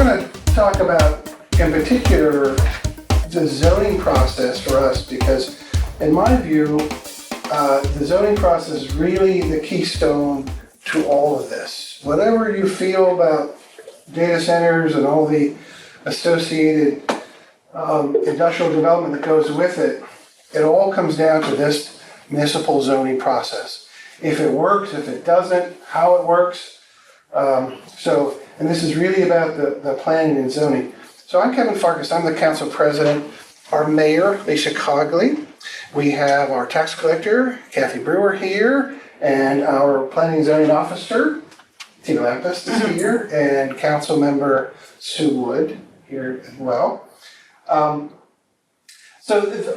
going to talk about, in particular, the zoning process for us, because in my view, the zoning process is really the keystone to all of this. Whatever you feel about data centers and all the associated industrial development that goes with it, it all comes down to this municipal zoning process. If it works, if it doesn't, how it works. And this is really about the planning and zoning. So I'm Kevin Farkas, I'm the council president. Our mayor, Lisa Cogley. We have our tax collector, Kathy Brewer here, and our planning and zoning officer, Tina Lampus is here, and council member Sue Wood here as well. So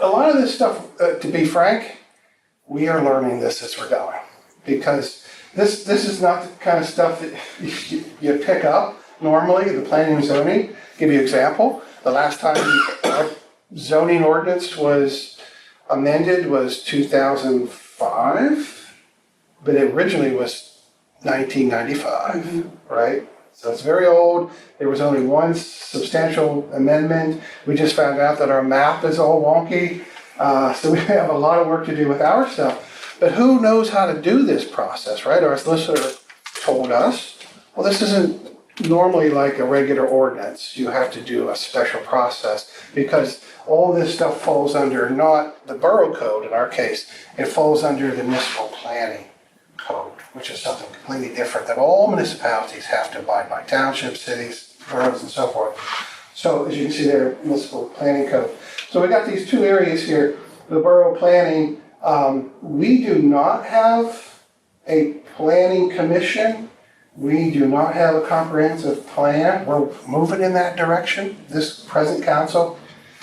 a lot of this stuff, to be frank, we are learning this as we're going, because this is not the kind of stuff that you pick up normally, the planning and zoning. I'll give you an example. The last time our zoning ordinance was amended was 2005, but it originally was 1995, right? So it's very old. There was only one substantial amendment. We just found out that our map is all wonky. So we have a lot of work to do with our stuff. But who knows how to do this process, right? Our solicitor told us, well, this isn't normally like a regular ordinance. You have to do a special process because all this stuff falls under not the borough code in our case. It falls under the municipal planning code, which is something completely different that all municipalities have to abide by, townships, cities, boroughs, and so forth. So as you can see there, municipal planning code. So we got these two areas here. The borough planning, we do not have a planning commission. We do not have a comprehensive plan. We're moving in that direction. This present council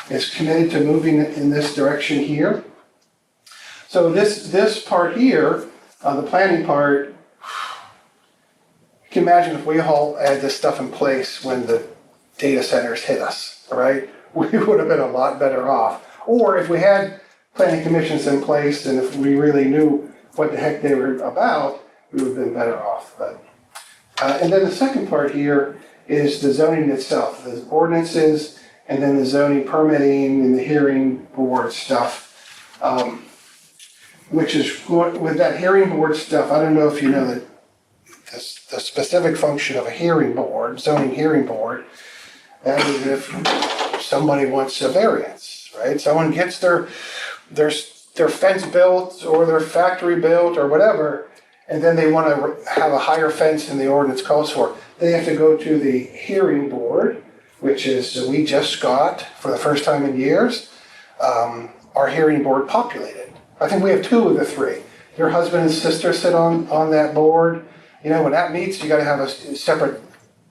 is committed to moving in this direction here. So this part here, the planning part, you can imagine if we all had this stuff in place when the data centers hit us, right? We would have been a lot better off. Or if we had planning commissions in place and if we really knew what the heck they were about, we would have been better off. But and then the second part here is the zoning itself, the ordinances, and then the zoning permitting and the hearing board stuff. Which is, with that hearing board stuff, I don't know if you know that the specific function of a hearing board, zoning hearing board, that is if somebody wants a variance, right? Someone gets their fence built or their factory built or whatever, and then they want to have a higher fence than the ordinance calls for. They have to go to the hearing board, which is, we just got, for the first time in years, our hearing board populated. I think we have two of the three. Your husband and sister sit on that board. You know, when that meets, you got to have a separate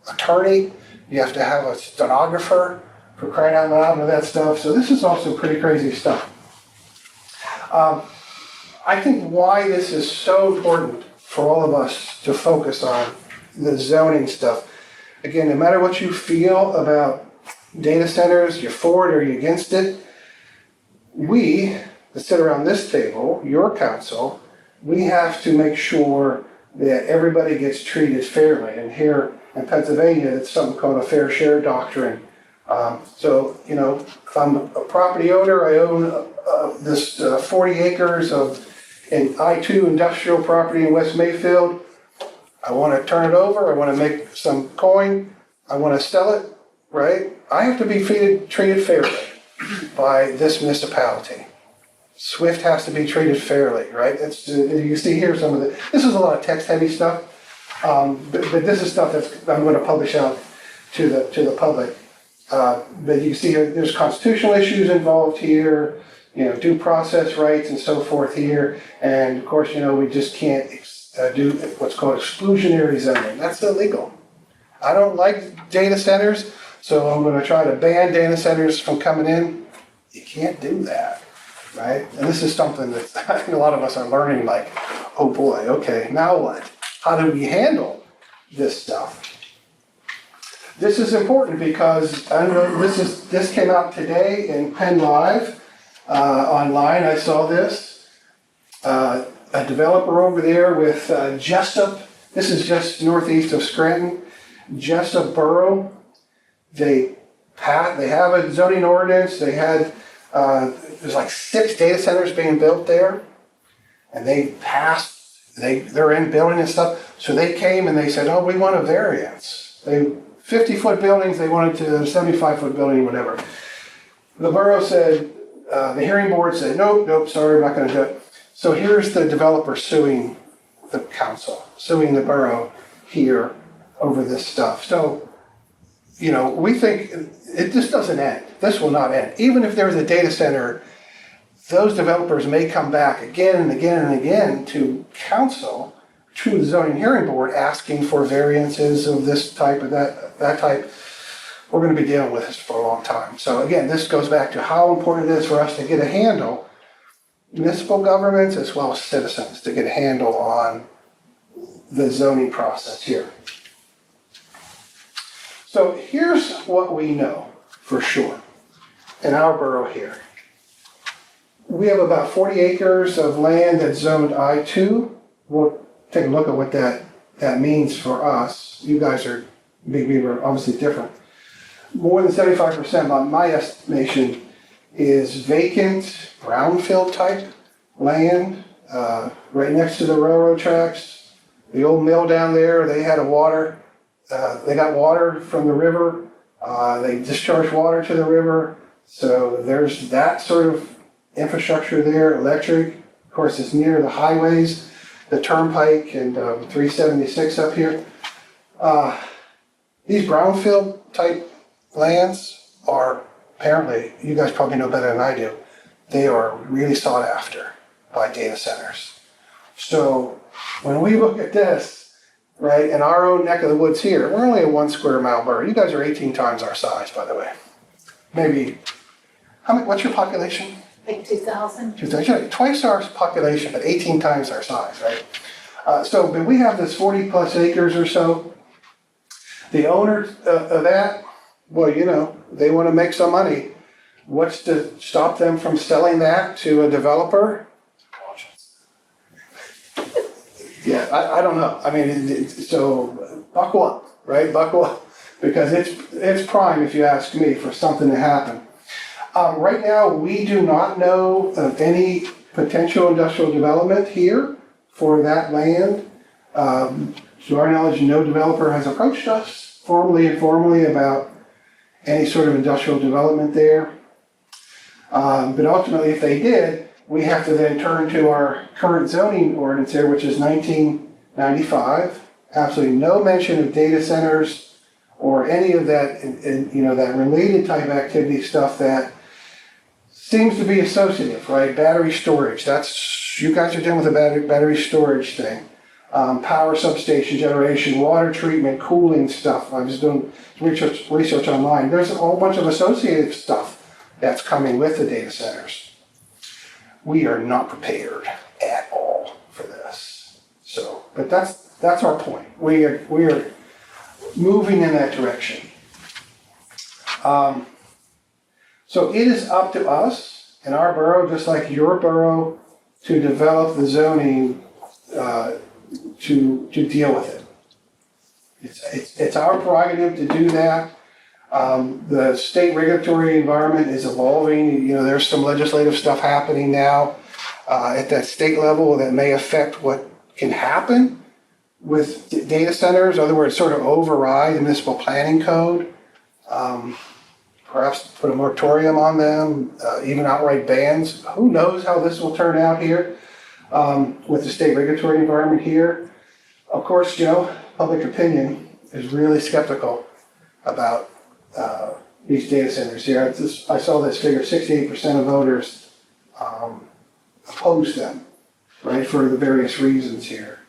attorney. You have to have a stenographer for crying out loud and that stuff. So this is also pretty crazy stuff. I think why this is so important for all of us to focus on the zoning stuff. Again, no matter what you feel about data centers, you're for it or you're against it, we that sit around this table, your council, we have to make sure that everybody gets treated fairly. And here in Pennsylvania, it's something called a fair share doctrine. So, you know, if I'm a property owner, I own this 40 acres of an I-2 industrial property in West Mayfield. I want to turn it over. I want to make some coin. I want to sell it, right? I have to be treated fairly by this municipality. Swift has to be treated fairly, right? You see here some of this is a lot of text-heavy stuff, but this is stuff that I'm going to publish out to the public. But you see here, there's constitutional issues involved here, you know, due process rights and so forth here, and of course, you know, we just can't do what's called exclusionary zoning. That's illegal. I don't like data centers, so I'm going to try to ban data centers from coming in. You can't do that. Right? And this is something that I think a lot of us are learning, like, oh boy, okay, now what? How do we handle this stuff? This is important because, I don't know, this came out today in Penn Live, online, I saw this. A developer over there with Jessup, this is just northeast of Scranton, Jessup Borough. They have a zoning ordinance. They had, there's like 6 data centers being built there. And they passed, they're in building and stuff. So they came and they said, oh, we want a variance. 50-foot buildings, they wanted to 75-foot building, whatever. The borough said, the hearing board said, nope, sorry, we're not gonna do it. So here's the developer suing the council, suing the borough here over this stuff. So, we think this doesn't end. This will not end. Even if there's a data center, those developers may come back again and again and again to council, to the zoning hearing board, asking for variances of this type, of that type. We're going to be dealing with this for a long time. So again, this goes back to how important it is for us to get a handle, municipal governments as well as citizens, to get a handle on the zoning process here. So here's what we know for sure in our borough here. We have about 40 acres of land that's zoned I-2. We'll take a look at what that means for us. You guys are, Big Beaver, obviously different. More than 75%, by my estimation, is vacant, brownfield type land, right next to the railroad tracks. The old mill down there, they had they got water from the river. They discharged water to the river. So there's that sort of infrastructure there, electric. Of course, it's near the highways, the turnpike and 376 up here. These brownfield type lands are apparently, you guys probably know better than I do, they are really sought after by data centers. So when we look at this, right, in our own neck of the woods here, we're only a 1 square mile borough. You guys are 18 times our size, by the way. Maybe, what's your population? Like 2,000. 2,000, twice our population, but 18 times our size, right? But we have this 40 plus acres or so. The owner of that, well, they want to make some money. What's to stop them from selling that to a developer? Yeah, I don't know. I mean, so buckle up, right? Buckle up, because it's prime, if you ask me, for something to happen. Right now, we do not know of any potential industrial development here for that land. To our knowledge, no developer has approached us formally and informally about any sort of industrial development there. But ultimately, if they did, we have to then turn to our current zoning ordinance here, which is 1995. Absolutely no mention of data centers or any of that, that related type activity stuff that seems to be associative, right? Battery storage. You guys are dealing with a battery storage thing. Power substation generation, water treatment, cooling stuff. I was doing research online. There's a whole bunch of associative stuff that's coming with the data centers. We are not prepared at all for this. So, but that's our point. We are moving in that direction. So it is up to us in our borough, just like your borough, to develop the zoning to deal with it. It's our prerogative to do that. The state regulatory environment is evolving. There's some legislative stuff happening now at that state level that may affect what can happen with data centers. In other words, sort of override the municipal planning code. Perhaps put a moratorium on them, even outright bans. Who knows how this will turn out here with the state regulatory environment here. Of course, public opinion is really skeptical about these data centers here. I saw this figure, 68% of voters oppose them, right, for the various reasons here.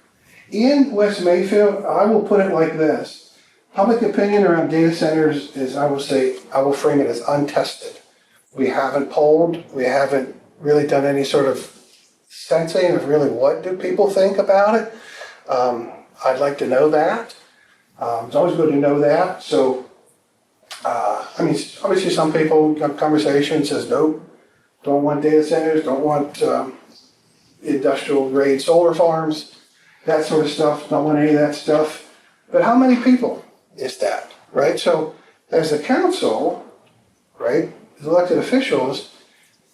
In West Mayfield, I will put it like this. Public opinion around data centers is, I will frame it as untested. We haven't polled, we haven't really done any sort of sensing of really what do people think about it. I'd like to know that. It's always good to know that. So, obviously some people have conversations says, nope, don't want data centers, don't want industrial grade solar farms, that sort of stuff, don't want any of that stuff. But how many people is that, right? So as a council, right, as elected officials,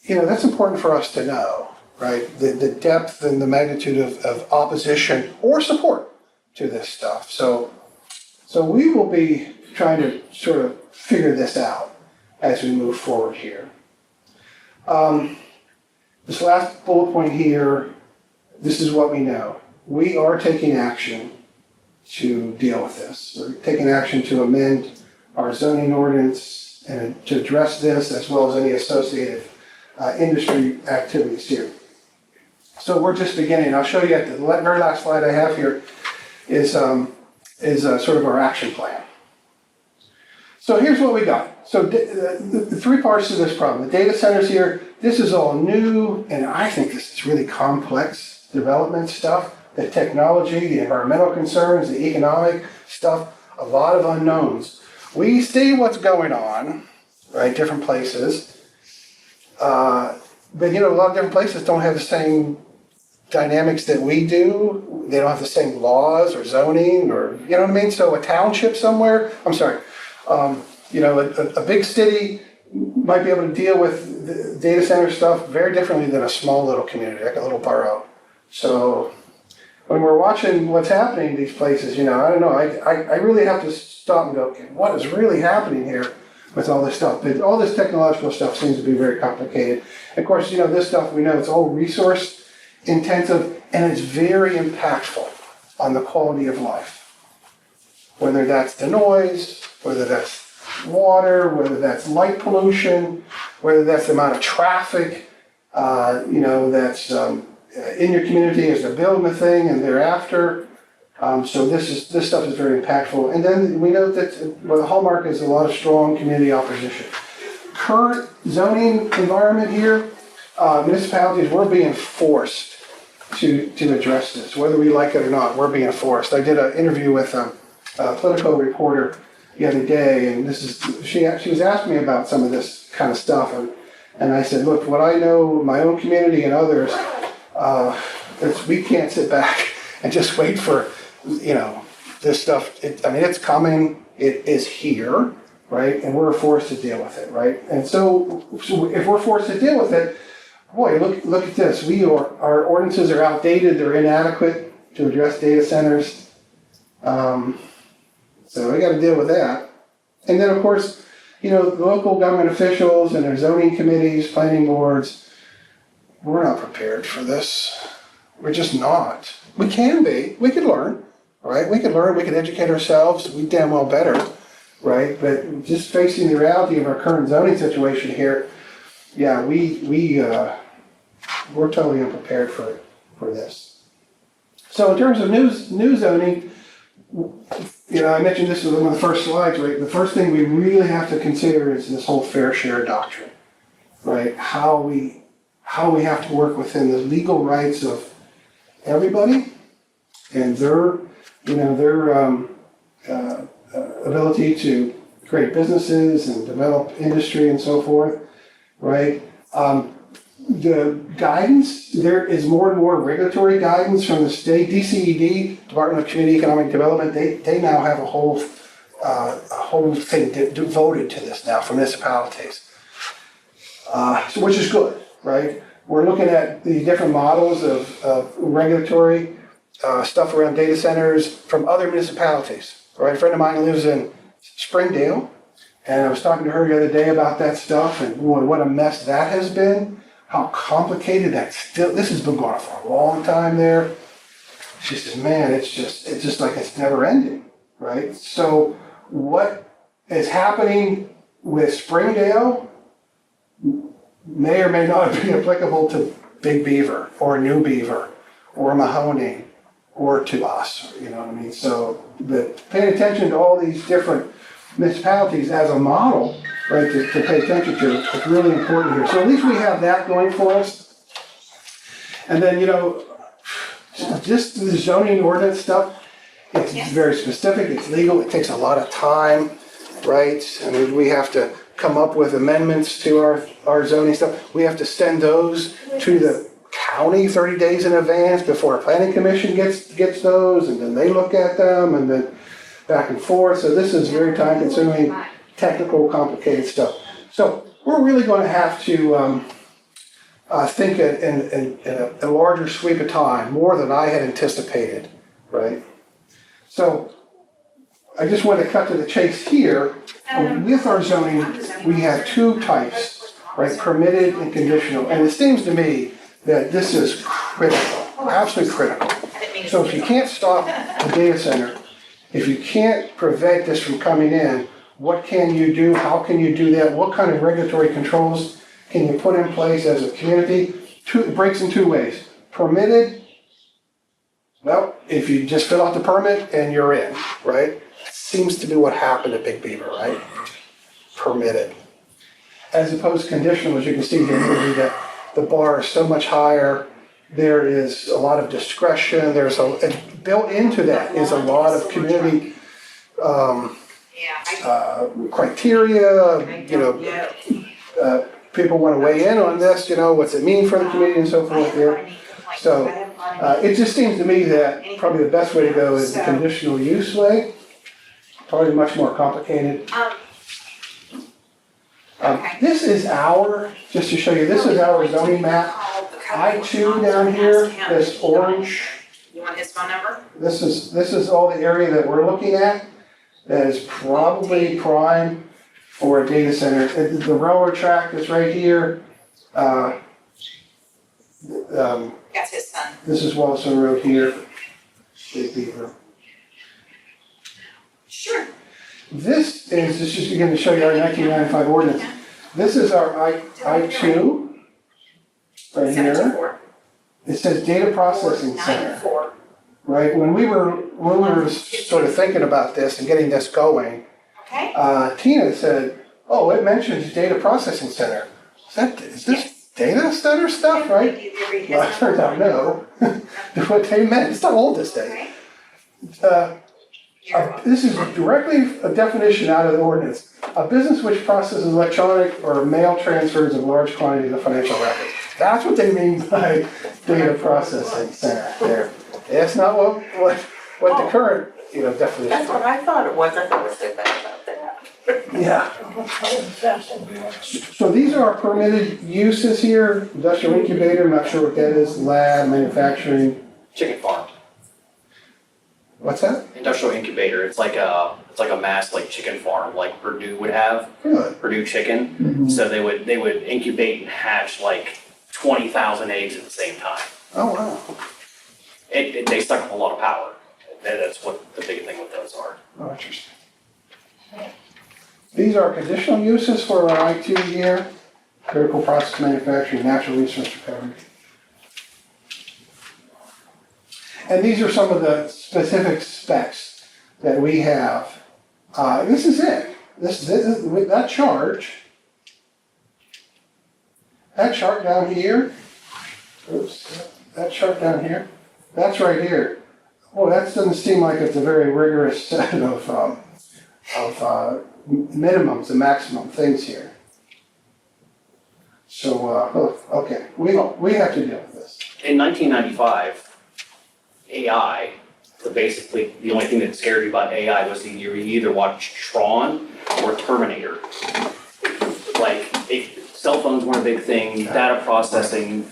that's important for us to know, right? The depth and the magnitude of opposition or support to this stuff. So we will be trying to sort of figure this out as we move forward here. This last bullet point here, this is what we know. We are taking action to deal with this. We're taking action to amend our zoning ordinance and to address this as well as any associated industry activities here. So we're just beginning. I'll show you at the very last slide I have here is sort of our action plan. So here's what we got. So the three parts to this problem. The data centers here, this is all new, and I think this is really complex development stuff. The technology, the environmental concerns, the economic stuff, a lot of unknowns. We see what's going on, right, different places. But a lot of different places don't have the same dynamics that we do. They don't have the same laws or zoning or, you know what I mean? So a township somewhere, a big city might be able to deal with the data center stuff very differently than a small little community, like a little borough. So when we're watching what's happening in these places, I don't know, I really have to stop and go, okay, what is really happening here with all this stuff? But all this technological stuff seems to be very complicated. And of course, this stuff we know it's all resource intensive and it's very impactful on the quality of life. Whether that's the noise, whether that's water, whether that's light pollution, whether that's the amount of traffic, that's in your community as they're building the thing and thereafter. So this stuff is very impactful. And then we know that the hallmark is a lot of strong community opposition. Current zoning environment here, municipalities, we're being forced to address this, whether we like it or not. We're being forced. I did an interview with a Politico reporter the other day, and she was asking me about some of this kind of stuff, and I said, look, what I know, my own community and others, we can't sit back and just wait for, this stuff. It's coming. It is here, right? And we're forced to deal with it, right? And so if we're forced to deal with it, boy, look at this. Our ordinances are outdated. They're inadequate to address data centers. So we got to deal with that. And then, of course, the local government officials and their zoning committees, planning boards, we're not prepared for this. We're just not. We can be. We could learn, right? We could learn. We could educate ourselves. We damn well better, right? But just facing the reality of our current zoning situation here, yeah, we're totally unprepared for this. So in terms of new zoning, I mentioned this was one of the first slides, right? The first thing we really have to consider is this whole fair share doctrine, right? How we have to work within the legal rights of everybody and their ability to create businesses and develop industry and so forth, right? The guidance, there is more and more regulatory guidance from the state. DCED, Department of Community Economic Development, they now have a whole thing devoted to this now for municipalities, which is good, right? We're looking at the different models of regulatory stuff around data centers from other municipalities, right? A friend of mine lives in Springdale, and I was talking to her the other day about that stuff, and boy, what a mess that has been. How complicated this has been going on for a long time there. She says, man, it's just like it's never ending, right? So what is happening with Springdale may or may not be applicable to Big Beaver or New Beaver or Mahoning or to us, you know what I mean? So paying attention to all these different municipalities as a model, right, to pay attention to, it's really important here. So at least we have that going for us. And then, just the zoning ordinance stuff, it's very specific, it's legal, it takes a lot of time, right? I mean, we have to come up with amendments to our zoning stuff. We have to send those to the county 30 days in advance before a planning commission gets those, and then they look at them, and then back and forth. So this is very time consuming, technical, complicated stuff. So we're really going to have to think in a larger sweep of time, more than I had anticipated, right? So I just want to cut to the chase here. With our zoning, we have two types, right? Permitted and conditional. And it seems to me that this is critical, absolutely critical. So if you can't stop the data center, if you can't prevent this from coming in, what can you do? How can you do that? What kind of regulatory controls can you put in place as a community? It breaks in two ways. Permitted, well, if you just fill out the permit and you're in, right? Seems to be what happened at Big Beaver, right? Permitted. As opposed to conditional, as you can see here, that the bar is so much higher. There is a lot of discretion. There's built into that is a lot of community criteria. People want to weigh in on this. What's it mean for the community and so forth there. So it just seems to me that probably the best way to go is the conditional use way. Probably much more complicated. This is just to show you, this is our zoning map. I-2 down here, this orange. You want his phone number? This is all the area that we're looking at that is probably prime for a data center. The railroad track is right here. That's his son. This is Wilson Road here. Big Beaver. Sure. This is just again to show you our 1995 ordinance. This is our I-2 right here. It says data processing center. Right? When we were sort of thinking about this and getting this going, Tina said, "Oh, it mentions data processing center. Is this data center stuff, right?" Well, it turns out no. What they meant, it's not old this day. This is directly a definition out of the ordinance. A business which processes electronic or mail transfers of large quantities of financial records. That's what they mean by data processing center there. That's not what the current definition. That's what I thought it was. I thought it was so bad about that. Yeah. So these are our permitted uses here. Industrial incubator, I'm not sure what that is. Lab, manufacturing. Chicken farm. What's that? Industrial incubator. It's like a mass chicken farm like Purdue would have. Really? Purdue chicken. Mm-hmm. So they would incubate and hatch 20,000 eggs at the same time. Oh wow. They suck up a lot of power. That's what the big thing with those are. Oh, interesting. These are conditional uses for our I-2 here. Critical process manufacturing, natural resource recovery. And these are some of the specific specs that we have. This is it. That chart down here. Oops. That chart down here. That's right here. Well, that doesn't seem like it's a very rigorous set of minimums and maximum things here. So, okay, we have to deal with this. In 1995, AI, basically the only thing that scared you about AI was that you either watch Tron or Terminator. Cell phones weren't a big thing, data processing,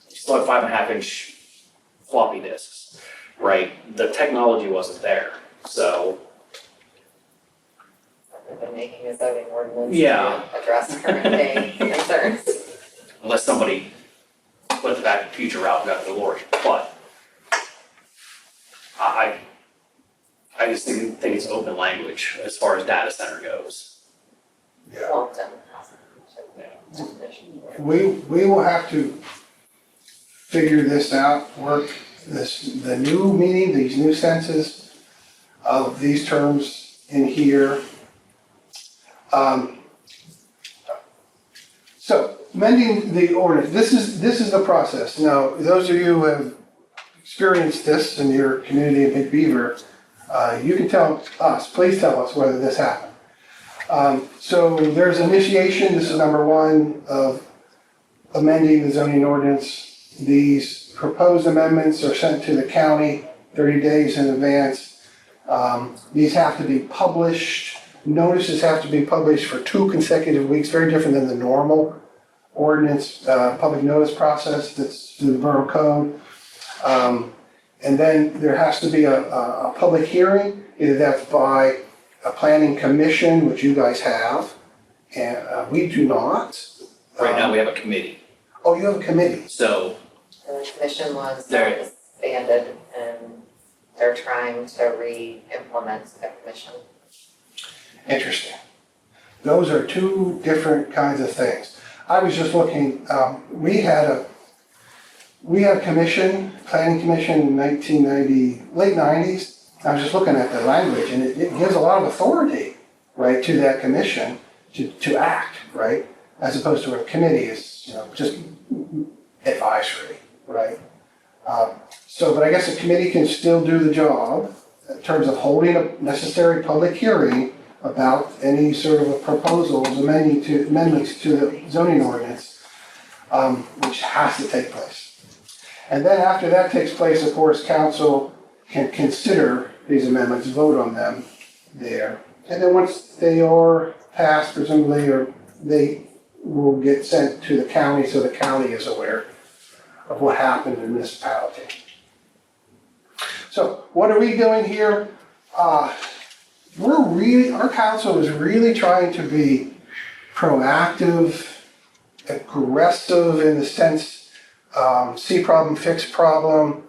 still had 5.5-inch floppy disks, right? The technology wasn't there, so. They've been making a zoning ordinance Yeah. to address current day concerns. Unless somebody went the Back to the Future route and got the DeLorean, but I just think it's open language as far as data center goes. Yeah. Long-term. We will have to figure this out, work the new meaning, these new senses of these terms in here. So amending the ordinance, this is the process. Now, those of you who have experienced this in your community in Big Beaver, you can tell us, please tell us whether this happened. So there's initiation, this is number one, of amending the zoning ordinance. These proposed amendments are sent to the county 30 days in advance. These have to be published Notices have to be published for 2 consecutive weeks, very different than the normal ordinance, public notice process that's through the borough code. And then there has to be a public hearing, either that's by a planning commission, which you guys have, and we do not. Right now, we have a committee, Oh, you have a committee. so And the commission was There. disbanded and they're trying to re-implement the commission. Interesting. Those are 2 different kinds of things. I was just looking, we had a commission, planning commission in 1990, late 90s. I was just looking at the language and it gives a lot of authority, right, to that commission to act, right? As opposed to a committee is, just advisory, right? But I guess a committee can still do the job in terms of holding a necessary public hearing about any sort of a proposals, amendments to the zoning ordinance, which has to take place. And then after that takes place, of course, council can consider these amendments, vote on them there. And then once they are passed, presumably, or they will get sent to the county, so the county is aware of what happened in the municipality. So what are we doing here? Our council is really trying to be proactive, aggressive in the sense, see problem, fix problem.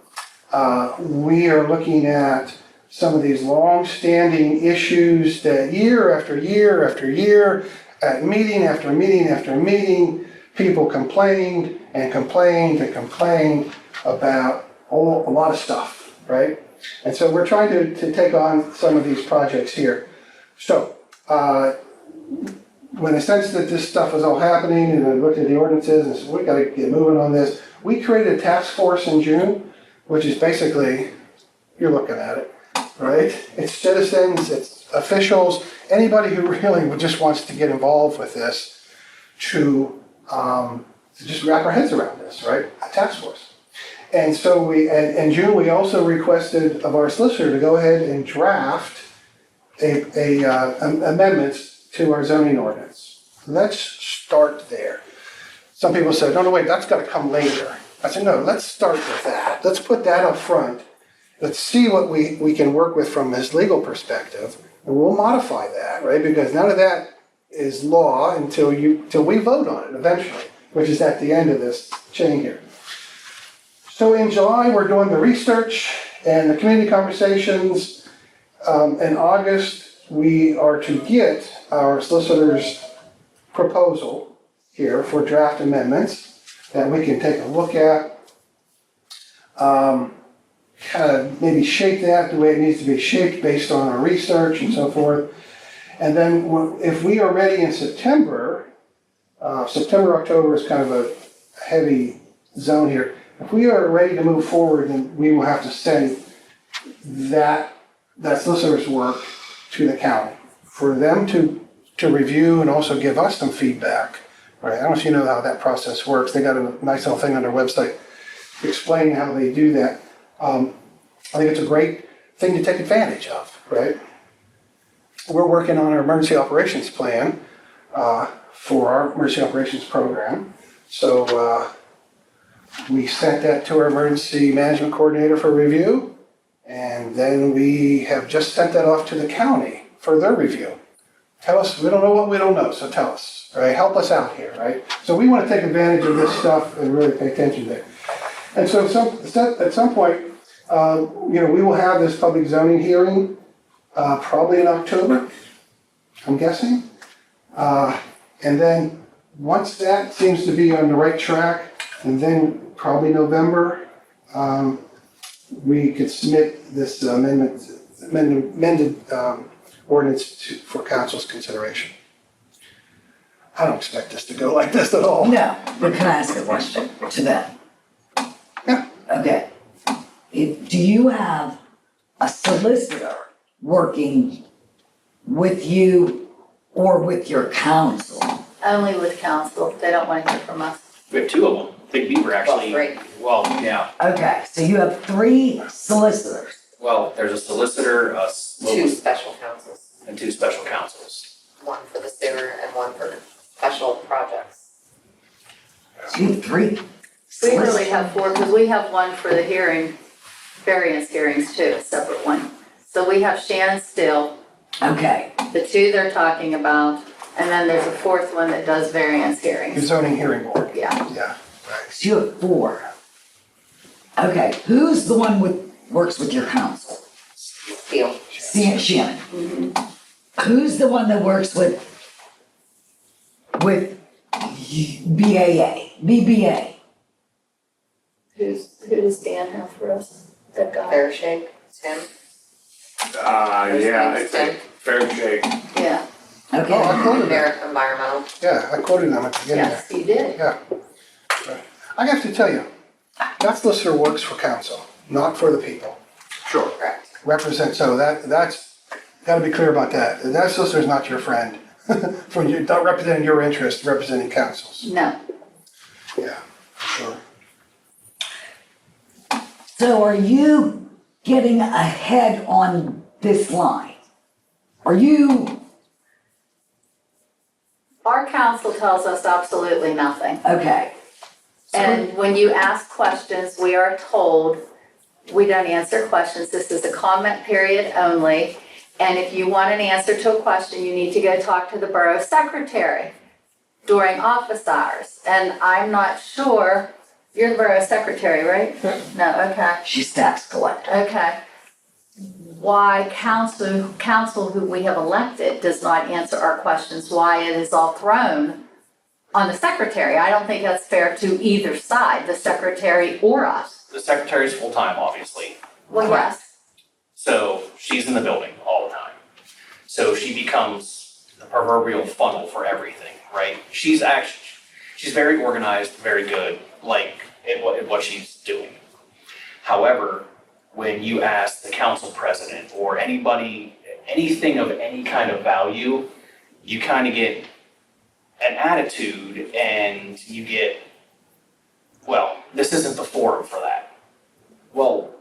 We are looking at some of these long-standing issues that year after year after year, at meeting after meeting after meeting, people complained and complained and complained about a lot of stuff, right? And so we're trying to take on some of these projects here. So, when I sensed that this stuff was all happening and I looked at the ordinances and said, we gotta get moving on this, we created a task force in June, which is basically, you're looking at it, right? It's citizens, it's officials, anybody who really just wants to get involved with this to just wrap our heads around this, right? A task force. And so in June, we also requested of our solicitor to go ahead and draft amendments to our zoning ordinance. Let's start there. Some people said, no, wait, that's gotta come later. I said, no, let's start with that. Let's put that up front. Let's see what we can work with from this legal perspective, and we'll modify that, right? Because none of that is law until we vote on it eventually, which is at the end of this chain here. So in July, we're doing the research and the community conversations. In August, we are to get our solicitor's proposal here for draft amendments that we can take a look at. Kind of maybe shape that the way it needs to be shaped based on our research and so forth. And then if we are ready in September, October is kind of a heavy zone here. If we are ready to move forward, then we will have to send that solicitor's work to the county for them to review and also give us some feedback. Right? I don't know if you know how that process works. They got a nice little thing on their website explaining how they do that. I think it's a great thing to take advantage of, right? We're working on our emergency operations plan for our emergency operations program. So we sent that to our emergency management coordinator for review, and then we have just sent that off to the county for their review. Tell us, we don't know what we don't know, so tell us, right? Help us out here, right? So we want to take advantage of this stuff and really pay attention to it. And so at some point, we will have this public zoning hearing probably in October, I'm guessing. And then once that seems to be on the right track, and then probably November, we could submit this amended ordinance for council's consideration. I don't expect this to go like this at all. No, but can I ask a question to that? Yeah. Okay. Do you have a solicitor working with you or with your counsel? Only with council, they don't want to hear from us. we have 2 of them. I think Beaver actually, Well, 3. well, yeah. Okay, so you have 3 solicitors. Well, there's a solicitor, 2 special counsels. and 2 special counsels. One for the sewer and one for special projects. So you have 3? We really have 4, because we have one for the hearing, variance hearings too, a separate one. So we have Shannon Still, Okay, the 2 they're talking about, and then there's a 4th one that does variance The hearings. zoning hearing board, Yeah, yeah, right. so you have 4. Okay, who's the one works with your council? Steel. Shannon. Mm-hmm. Who's the one that works with BBA? who does Dan have for us? That guy? Fair shake, Tim. Yeah, I think fair shake. Yeah, Oh, Okay, I quoted that, American Environmental. yeah, I quoted them at the beginning there. yes, you did. Yeah. I have to tell you, that solicitor works for council, not for the people. Sure. Correct. Represent, so that's, gotta be clear about that. That solicitor's not your friend. For you, not representing your interest, representing council's. No, Yeah, for sure. so are you getting ahead on this line? Are you, our council tells us absolutely nothing. okay. And when you ask questions, we are told, we don't answer questions, this is a comment period only. And if you want an answer to a question, you need to go talk to the borough secretary during office hours. And I'm not sure, you're the borough secretary, right? No, okay, She's tax collector. okay. Why council who we have elected does not answer our questions, why it is all thrown on the secretary. I don't think that's fair to either side, the secretary or us. The secretary's full-time, obviously, Well, yes, so she's in the building all the time. So she becomes the proverbial funnel for everything, right? She's very organized, very good, like, at what she's doing. However, when you ask the council president or anybody, anything of any kind of value, you kind of get an attitude and you get, well, this isn't the forum for that. Well,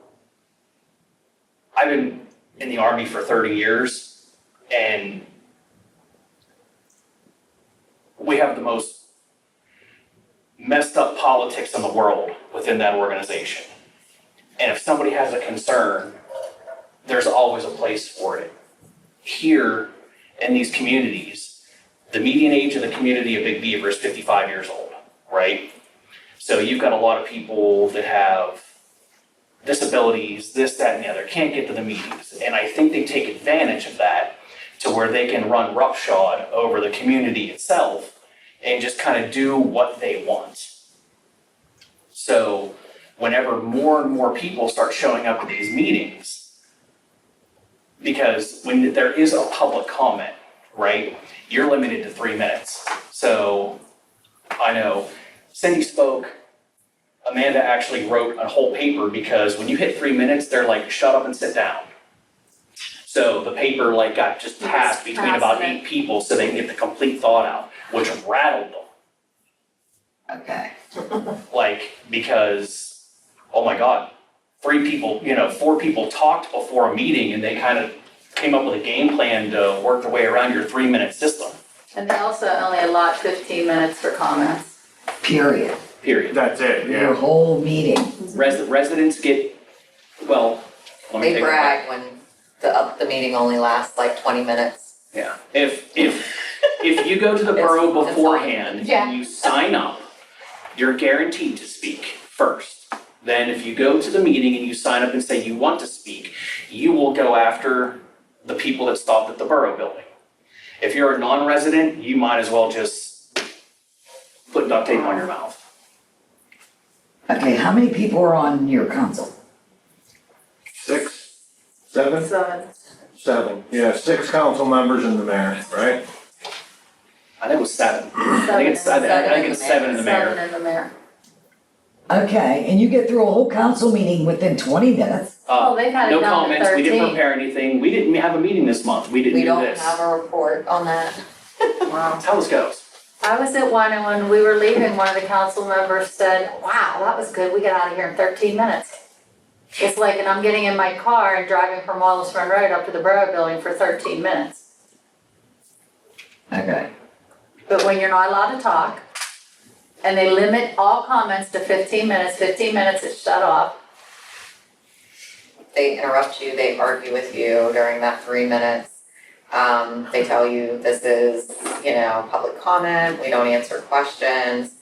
I've been in the Army for 30 years and we have the most messed up politics in the world within that organization. And if somebody has a concern, there's always a place for it. Here in these communities, the median age of the community of Big Beaver is 55 years old, right? So you've got a lot of people that have disabilities, this, that, and the other, can't get to the meetings. And I think they take advantage of that to where they can run roughshod over the community itself and just kind of do what they want. So whenever more and more people start showing up at these meetings, because when there is a public comment, right, you're limited to 3 minutes. So I know Cindy spoke, Amanda actually wrote a whole paper because when you hit 3 minutes, they're like, shut up and sit down. So the paper like got just passed between about 8 people so they can get the complete thought out, which rattled them. Okay. Like, because, oh my God, 4 people talked before a meeting and they kind of came up with a game plan to work their way around your 3-minute system, and they also only allot 15 minutes for comments. Period. period. That's it, Your yeah. whole meeting. Residents get, well, let me They take it brag back. when the meeting only lasts like 20 minutes. Yeah, if you go to the borough It's fine. beforehand Yeah. and you sign up, you're guaranteed to speak first. Then if you go to the meeting and you sign up and say you want to speak, you will go after the people that stopped at the borough building. If you're a non-resident, you might as well just put duct tape on your mouth. Okay, how many people are on your council? 6, 7, 7. 7. Yeah, 6 council members and the mayor, right? I think it was 7. I think it's 7 in the mayor. 7 in the mayor. Okay, and you get through a whole council meeting within 20 minutes. Oh, they've had it No down to comments, we didn't 13. prepare anything, we didn't have a meeting this month, we didn't We do don't this. have a report on that. Wow. That's how this goes. I was at one, and when we were leaving, one of the council members said, wow, that was good, we got out of here in 13 minutes. It's like, and I'm getting in my car and driving from Wallace Run Road up to the borough building for 13 minutes. Okay. But when you're not allowed to talk, and they limit all comments to 15 minutes is shut off. They interrupt you, they argue with you during that 3 minutes. They tell you this is, public comment, we don't answer questions.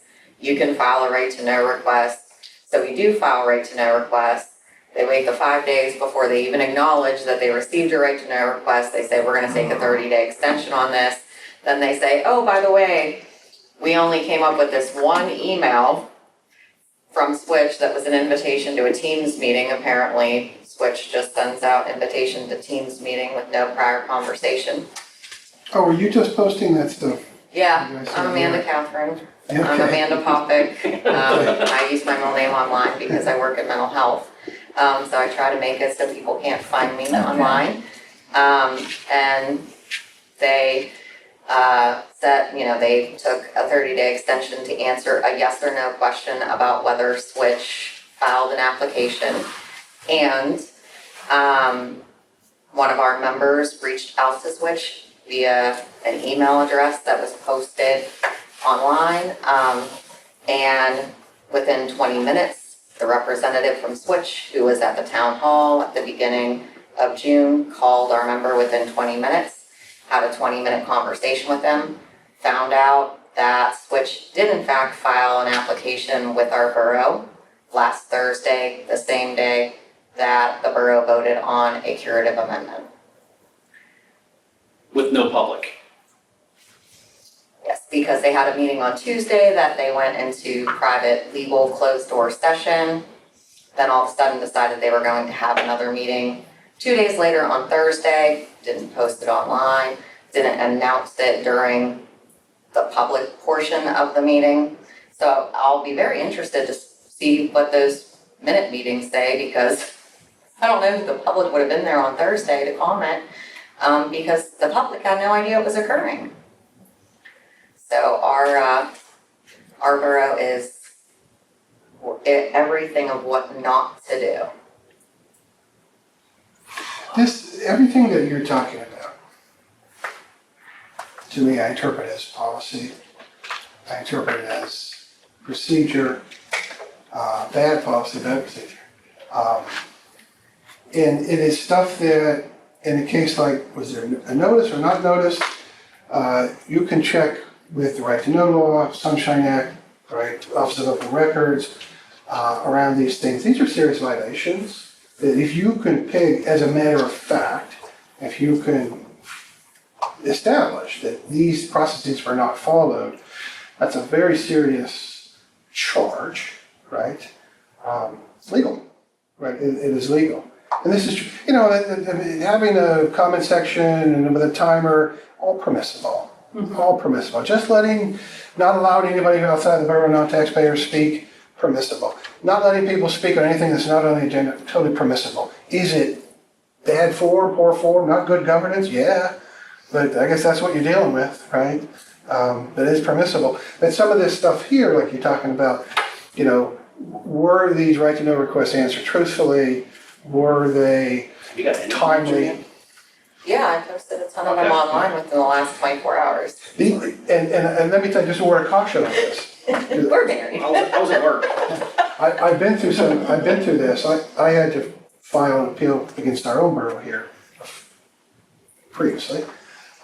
You can file a right to know request. So we do file right to know request. They wait the 5 days before they even acknowledge that they received a right to know request. They say, we're gonna take a 30-day extension on this. Then they say, oh, by the way, we only came up with this one email from Switch that was an invitation to a Teams meeting. Apparently, Switch just sends out invitation to Teams meeting with no prior conversation. Oh, were you just posting that stuff? Yeah, I'm Amanda Catherine. I'm Okay. Amanda Popick. I use my middle name online because I work in mental health. So I try to make it so people can't find me online. And they they took a 30-day extension to answer a yes or no question about whether Switch filed an application. And one of our members reached out to Switch via an email address that was posted online. And within 20 minutes, the representative from Switch, who was at the town hall at the beginning of June, called our member within 20 minutes, had a 20-minute conversation with them, found out that Switch did in fact file an application with our borough last Thursday, the same day that the borough voted on a curative amendment. With no public. Yes, because they had a meeting on Tuesday that they went into private legal closed door session. Then all of a sudden decided they were going to have another meeting 2 days later on Thursday, didn't post it online, didn't announce it during the public portion of the meeting. So I'll be very interested to see what those minute meetings say, because I don't know if the public would have been there on Thursday to comment, because the public had no idea what was occurring. So our borough is everything of what not to do. Everything that you're talking about, to me, I interpret as policy. I interpret it as procedure, bad policy, bad procedure. And it is stuff that, in a case like, was there a notice or not notice, you can check with the Right to Know law, Sunshine Act, right, Office of Open Records, around these things. These are serious violations. That if you can pick, as a matter of fact, if you can establish that these processes were not followed, that's a very serious charge, right? It's legal, right? It is legal. And this is, having a comment section and with a timer, all permissible. All permissible. Just not allowing anybody outside the borough, non-taxpayers speak, permissible. Not letting people speak on anything that's not on the agenda, totally permissible. Is it bad form, poor form, not good governance? Yeah, but I guess that's what you're dealing with, right? But it is permissible. But some of this stuff here, like you're talking about, were these right to know requests answered truthfully? Were they You got any timely? Yeah, I posted a ton of them Okay. online within the last 24 hours. And let me tell you, just a word of caution on this. We're married. I was at work. I've been through this. I had to file an appeal against our own borough here previously.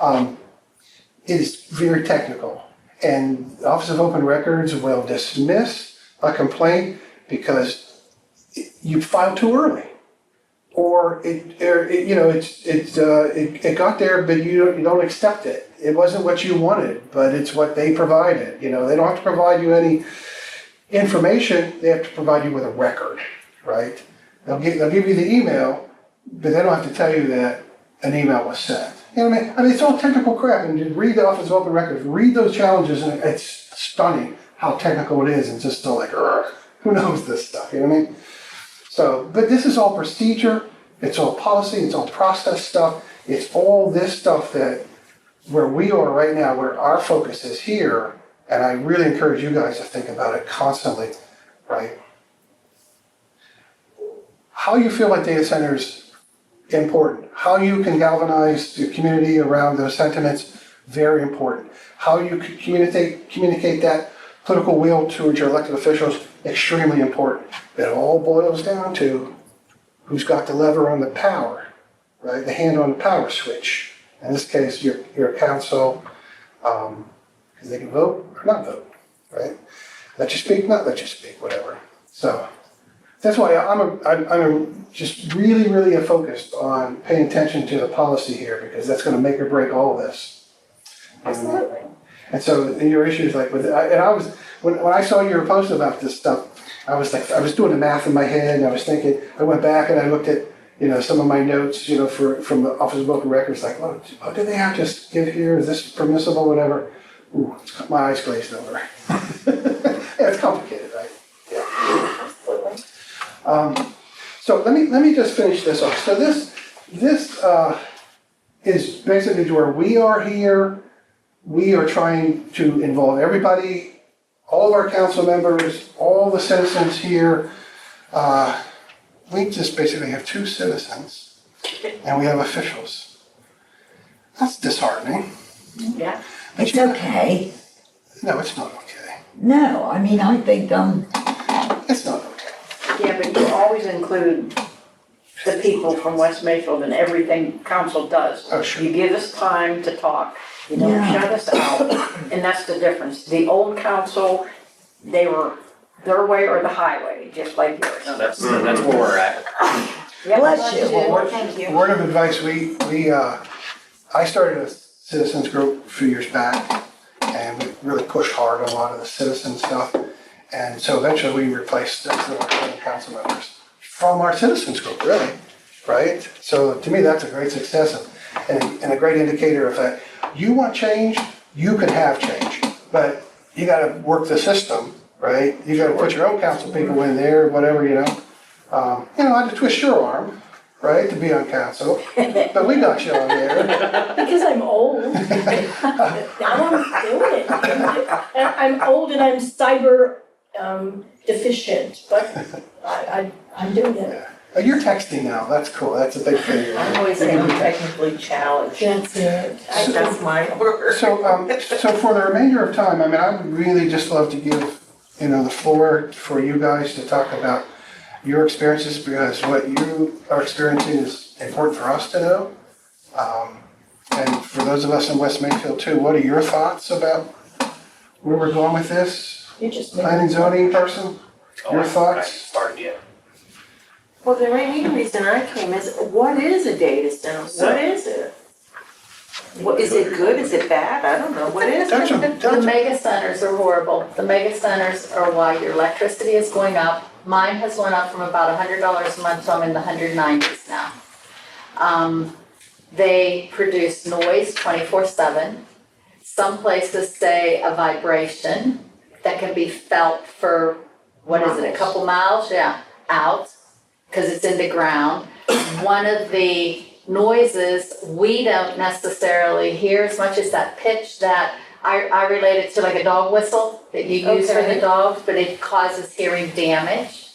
It is very technical, and the Office of Open Records will dismiss a complaint because you filed too early, or it got there, but you don't accept it. It wasn't what you wanted, but it's what they provided. They don't have to provide you any information. They have to provide you with a record, right? They'll give you the email, but they don't have to tell you that an email was sent. You know what I mean? I mean, it's all technical crap, and you read the Office of Open Records, read those challenges, and it's stunning how technical it is, and just so like, who knows this stuff, you know what I mean? So, but this is all procedure, it's all policy, it's all process stuff, it's all this stuff that, where we are right now, where our focus is here, and I really encourage you guys to think about it constantly, right? How you feel about data centers, important. How you can galvanize the community around those sentiments, very important. How you communicate that political will towards your elected officials, extremely important. It all boils down to who's got the lever on the power, right? The hand on the power switch. In this case, your council, because they can vote or not vote, right? Let you speak, not let you speak, whatever. So that's why I'm just really focused on paying attention to the policy here, because that's going to make or break all of this. Absolutely. And so your issues like with, when I saw your post about this stuff, I was doing the math in my head, and I was thinking, I went back and I looked at, some of my notes, from the Office of Book and Records, like, what do they have to give here? Is this permissible, whatever? Ooh, my eyes glazed over. Yeah, it's complicated, right? Absolutely. So let me just finish this off. So this is basically where we are here. We are trying to involve everybody, all of our council members, all the citizens here. We just basically have 2 citizens, and we have officials. That's disheartening. Yeah. But It's okay. No, it's not okay. No, I mean, I think, It's not okay. Yeah, but you always include the people from West Mayfield in everything council does. Oh, sure. You give us time to talk, you don't Yeah. shut us out, and that's the difference. The old council, they were their way or the highway, just like yours. No, that's where we're at. Yeah, bless you. Thank you. Word of advice, I started a citizens group a few years back, and we really pushed hard on a lot of the citizen stuff. And so eventually we replaced some of our council members from our citizens group, really, right? So to me, that's a great success and a great indicator of that. You want change, you can have change, but you gotta work the system, right? You gotta put your own council people in there, whatever, I had to twist your arm, right, to be on council, but we got you on there. Because I'm old. Now I'm doing it. I'm old and I'm cyber deficient, but I'm doing it. Oh, you're texting now, that's cool, that's a big thing. I always say I'm technically challenged. That's it. That's my word. So for the remainder of time, I would really just love to give, the floor for you guys to talk about your experiences, because what you are experiencing is important for us to know. And for those of us in West Mayfield too, what are your thoughts about where we're going with this? You just made Planning zoning person, your I haven't thoughts? started yet. Well, the main reason I came is, what is a data center? What is it? What, is it good? Is it bad? I don't know. What is That's it? The mega centers are horrible. The mega centers are why your electricity is going up. Mine has went up from about $100 a month, so I'm in the 190s now. They produce noise 24/7. Some places say a vibration that can be felt for, a couple miles? Yeah, out, because it's in the ground. One of the noises we don't necessarily hear as much as that pitch that I relate it to like a dog whistle that you use for the Okay. dogs, but it causes hearing damage.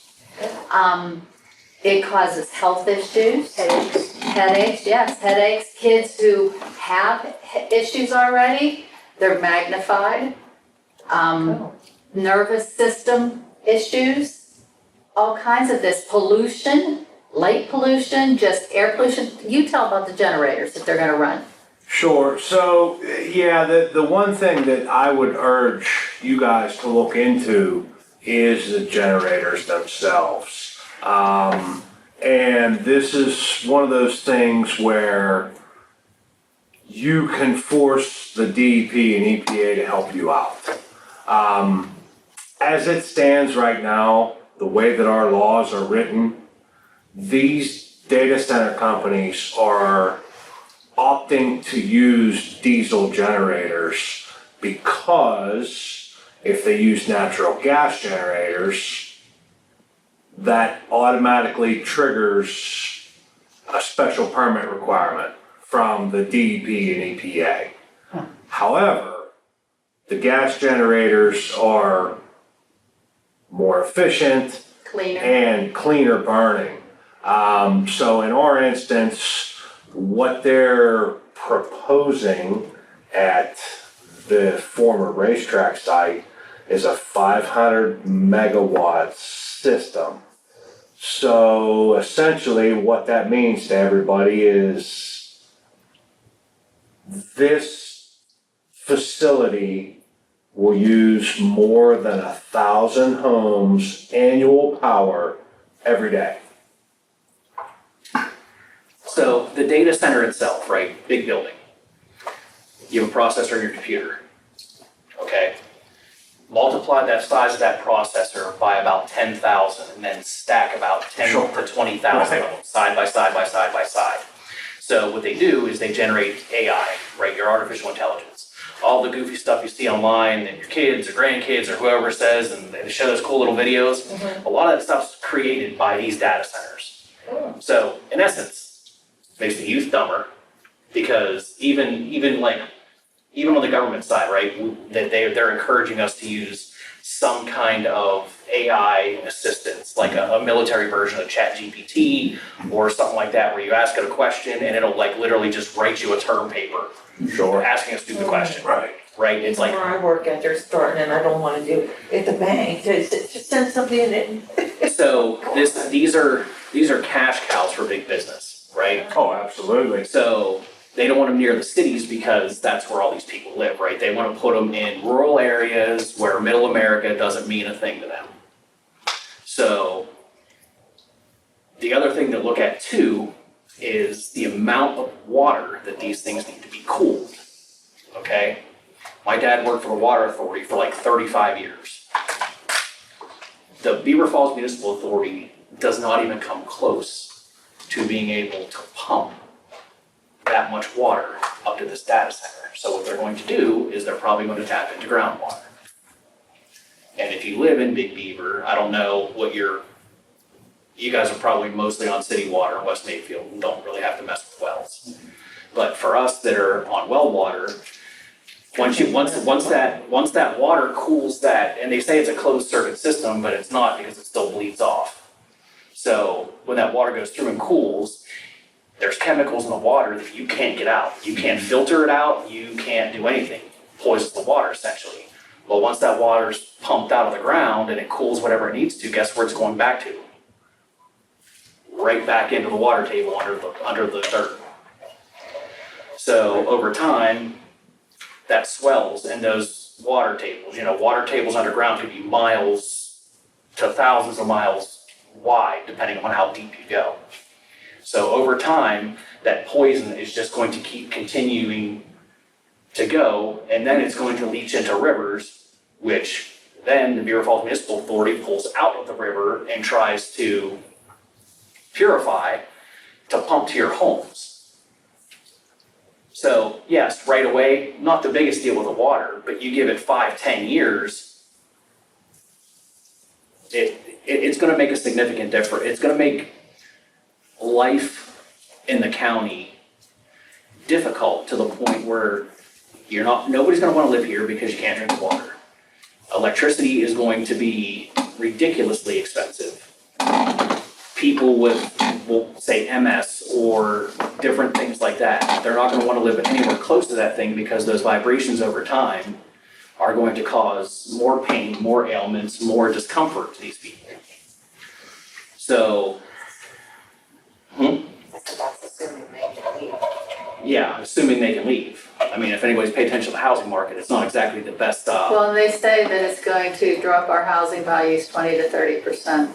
It causes health issues. Headaches. Kids who have issues already, they're magnified. Nervous system issues, all kinds of this. Pollution, light pollution, just air pollution. You tell about the generators that they're gonna run. Sure, so, yeah, the one thing that I would urge you guys to look into is the generators themselves. And this is one of those things where you can force the DEP and EPA to help you out. As it stands right now, the way that our laws are written, these data center companies are opting to use diesel generators because if they use natural gas generators, that automatically triggers a special permit requirement from the DEP and EPA. However, the gas generators are more efficient Cleaner. and cleaner burning. So in our instance, what they're proposing at the former racetrack site is a 500 megawatt system. So essentially what that means to everybody is this facility will use more than 1,000 homes annual power every day. So the data center itself, right, big building. You have a processor in your computer, okay? Multiply that size of that processor by about 10,000 and then stack about 10 to 20,000 of them side by side by side by side. So what they do is they generate AI, right, your artificial intelligence. All the goofy stuff you see online that your kids or grandkids or whoever says, and they show those cool little videos, a lot of that stuff's created by these data centers. So in essence, makes the youth dumber because even on the government side, right, that they're encouraging us to use some kind of AI assistance, like a military version of ChatGPT or something like that, where you ask it a question and it'll like literally just write you a term paper. Sure. Asking a stupid question. Right. Right? It's like, Where I work at, they're starting, and I don't wanna do it at the bank, to send something in. so these are cash cows for big business, right? Oh, absolutely. So they don't want them near the cities because that's where all these people live, right? They want to put them in rural areas where middle America doesn't mean a thing to them. So the other thing to look at too is the amount of water that these things need to be cooled, okay? My dad worked for the water authority for like 35 years. The Beaver Falls Municipal Authority does not even come close to being able to pump that much water up to this data center. So what they're going to do is they're probably going to tap into groundwater. And if you live in Big Beaver, I don't know what you guys are probably mostly on city water in West Mayfield and don't really have to mess with wells. But for us that are on well water, once that water cools that, and they say it's a closed circuit system, but it's not because it still bleeds off. So when that water goes through and cools, there's chemicals in the water that you can't get out. You can't filter it out, you can't do anything. Poisons the water essentially. Well, once that water's pumped out of the ground and it cools whatever it needs to, guess where it's going back to? Right back into the water table under the dirt. So over time, that swells and those water tables underground could be miles to thousands of miles wide, depending on how deep you go. So over time, that poison is just going to keep continuing to go, and then it's going to leach into rivers, which then the Beaver Falls Municipal Authority pulls out of the river and tries to purify to pump to your homes. So yes, right away, not the biggest deal with the water, but you give it 5-10 years, it's gonna make a significant difference. It's gonna make life in the county difficult to the point where nobody's gonna wanna live here because you can't drink water. Electricity is going to be ridiculously expensive. People with, we'll say MS or different things like that, they're not gonna wanna live anywhere close to that thing because those vibrations over time are going to cause more pain, more ailments, more discomfort to these people. So, That's assuming they can leave. yeah, assuming they can leave. I mean, if anybody's paid attention to the housing market, it's not exactly the best, Well, and they say that it's going to drop our housing values 20 to 30%.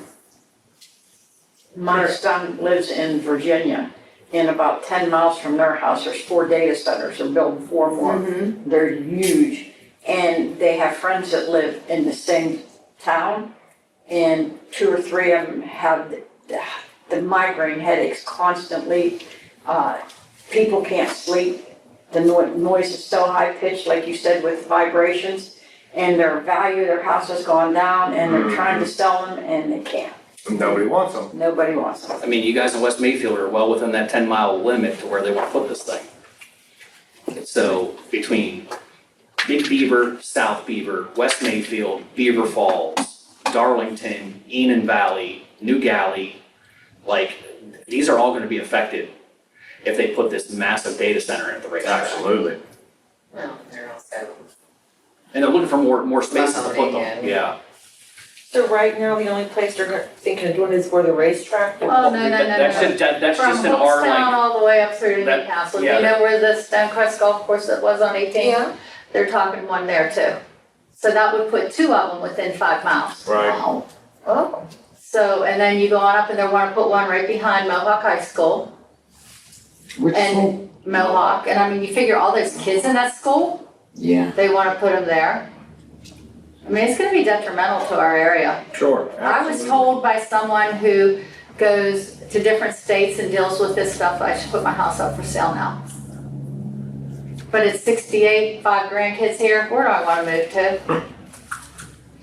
My son lives in Virginia, and about 10 miles from their house, there's 4 data centers. They're building 4 more. They're huge, and they have friends that live in the same town, and 2 or 3 of them have the migraine headaches constantly. People can't sleep. The noise is so high pitched, like you said, with vibrations, and their value of their house has gone down, and they're trying to sell them, and they can't. Nobody wants them. Nobody wants them. I mean, you guys in West Mayfield are well within that 10-mile limit to where they want to put this thing. So between Big Beaver, South Beaver, West Mayfield, Beaver Falls, Darlington, Enon Valley, New Galley, like, these are all gonna be affected if they put this massive data center in at the right time. Absolutely. Well, they're also, And they're looking for more spaces to put Zoning them, and- yeah. So right now, the only place they're thinking of doing is where the racetrack is. Oh, no, That's just in our From Hookstown like, all the way up through to that- Newcastle. yeah, You know where the Stonecrest Golf Course that was on 18? Yeah. They're talking one there too. So that would put 2 of them within 5 miles. Right. Wow. Oh. So, and then you go on up and they wanna put one right behind Mohawk High School. Which And school? Mohawk, and I mean, you figure all those kids in that school, Yeah. they wanna put them there. I mean, it's gonna be detrimental to our area. Sure. I was told by someone who goes to different states and deals with this stuff, I should put my house up for sale now. But it's 68, 5 grandkids here, where do I wanna move to?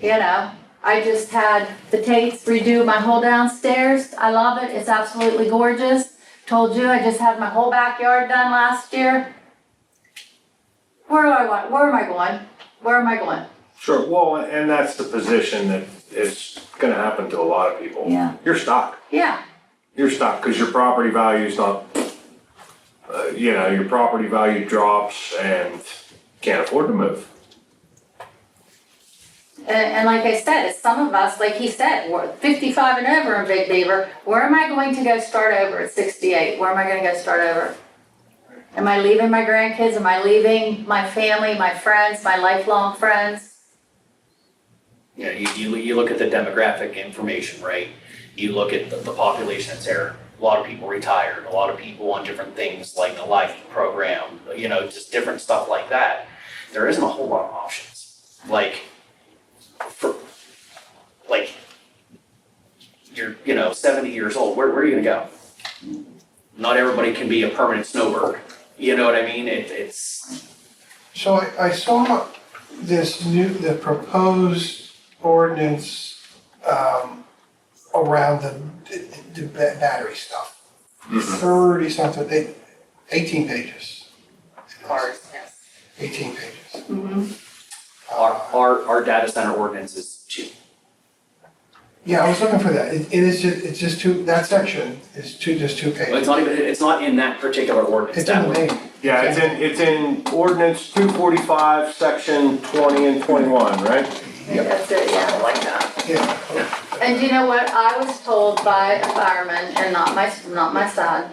You know, I just had the Tates redo my whole downstairs, I love it, it's absolutely gorgeous. Told you, I just had my whole backyard done last year. Where am I going? Where am I going? Sure, well, and that's the position that is gonna happen to a lot of people. Yeah. You're stuck. Yeah, You're stuck because your property value's not, your property value drops and can't afford to move. and like I said, it's some of us, like he said, we're 55 and over in Big Beaver. Where am I going to go start over at 68? Where am I gonna go start over? Am I leaving my grandkids? Am I leaving my family, my friends, my lifelong friends? you know, you look at the demographic information, right? You look at the population that's there. A lot of people retired, a lot of people on different things like the life program, just different stuff like that. There isn't a whole lot of options. You're 70 years old, where are you gonna go? Not everybody can be a permanent snowbird, you know what I mean? It's, So I saw the proposed ordinance, around the battery stuff. 30 something, 18 pages. cars, yes. 18 pages. our data center ordinance is 2. Yeah, I was looking for that. It's just two, that section is just 2 pages. It's not in that particular ordinance. It's in the main. Yeah, it's in ordinance 245, section 20 and 21, right? That's it, yeah. I like that. Yeah. And you know what, I was told by a fireman, and not my son,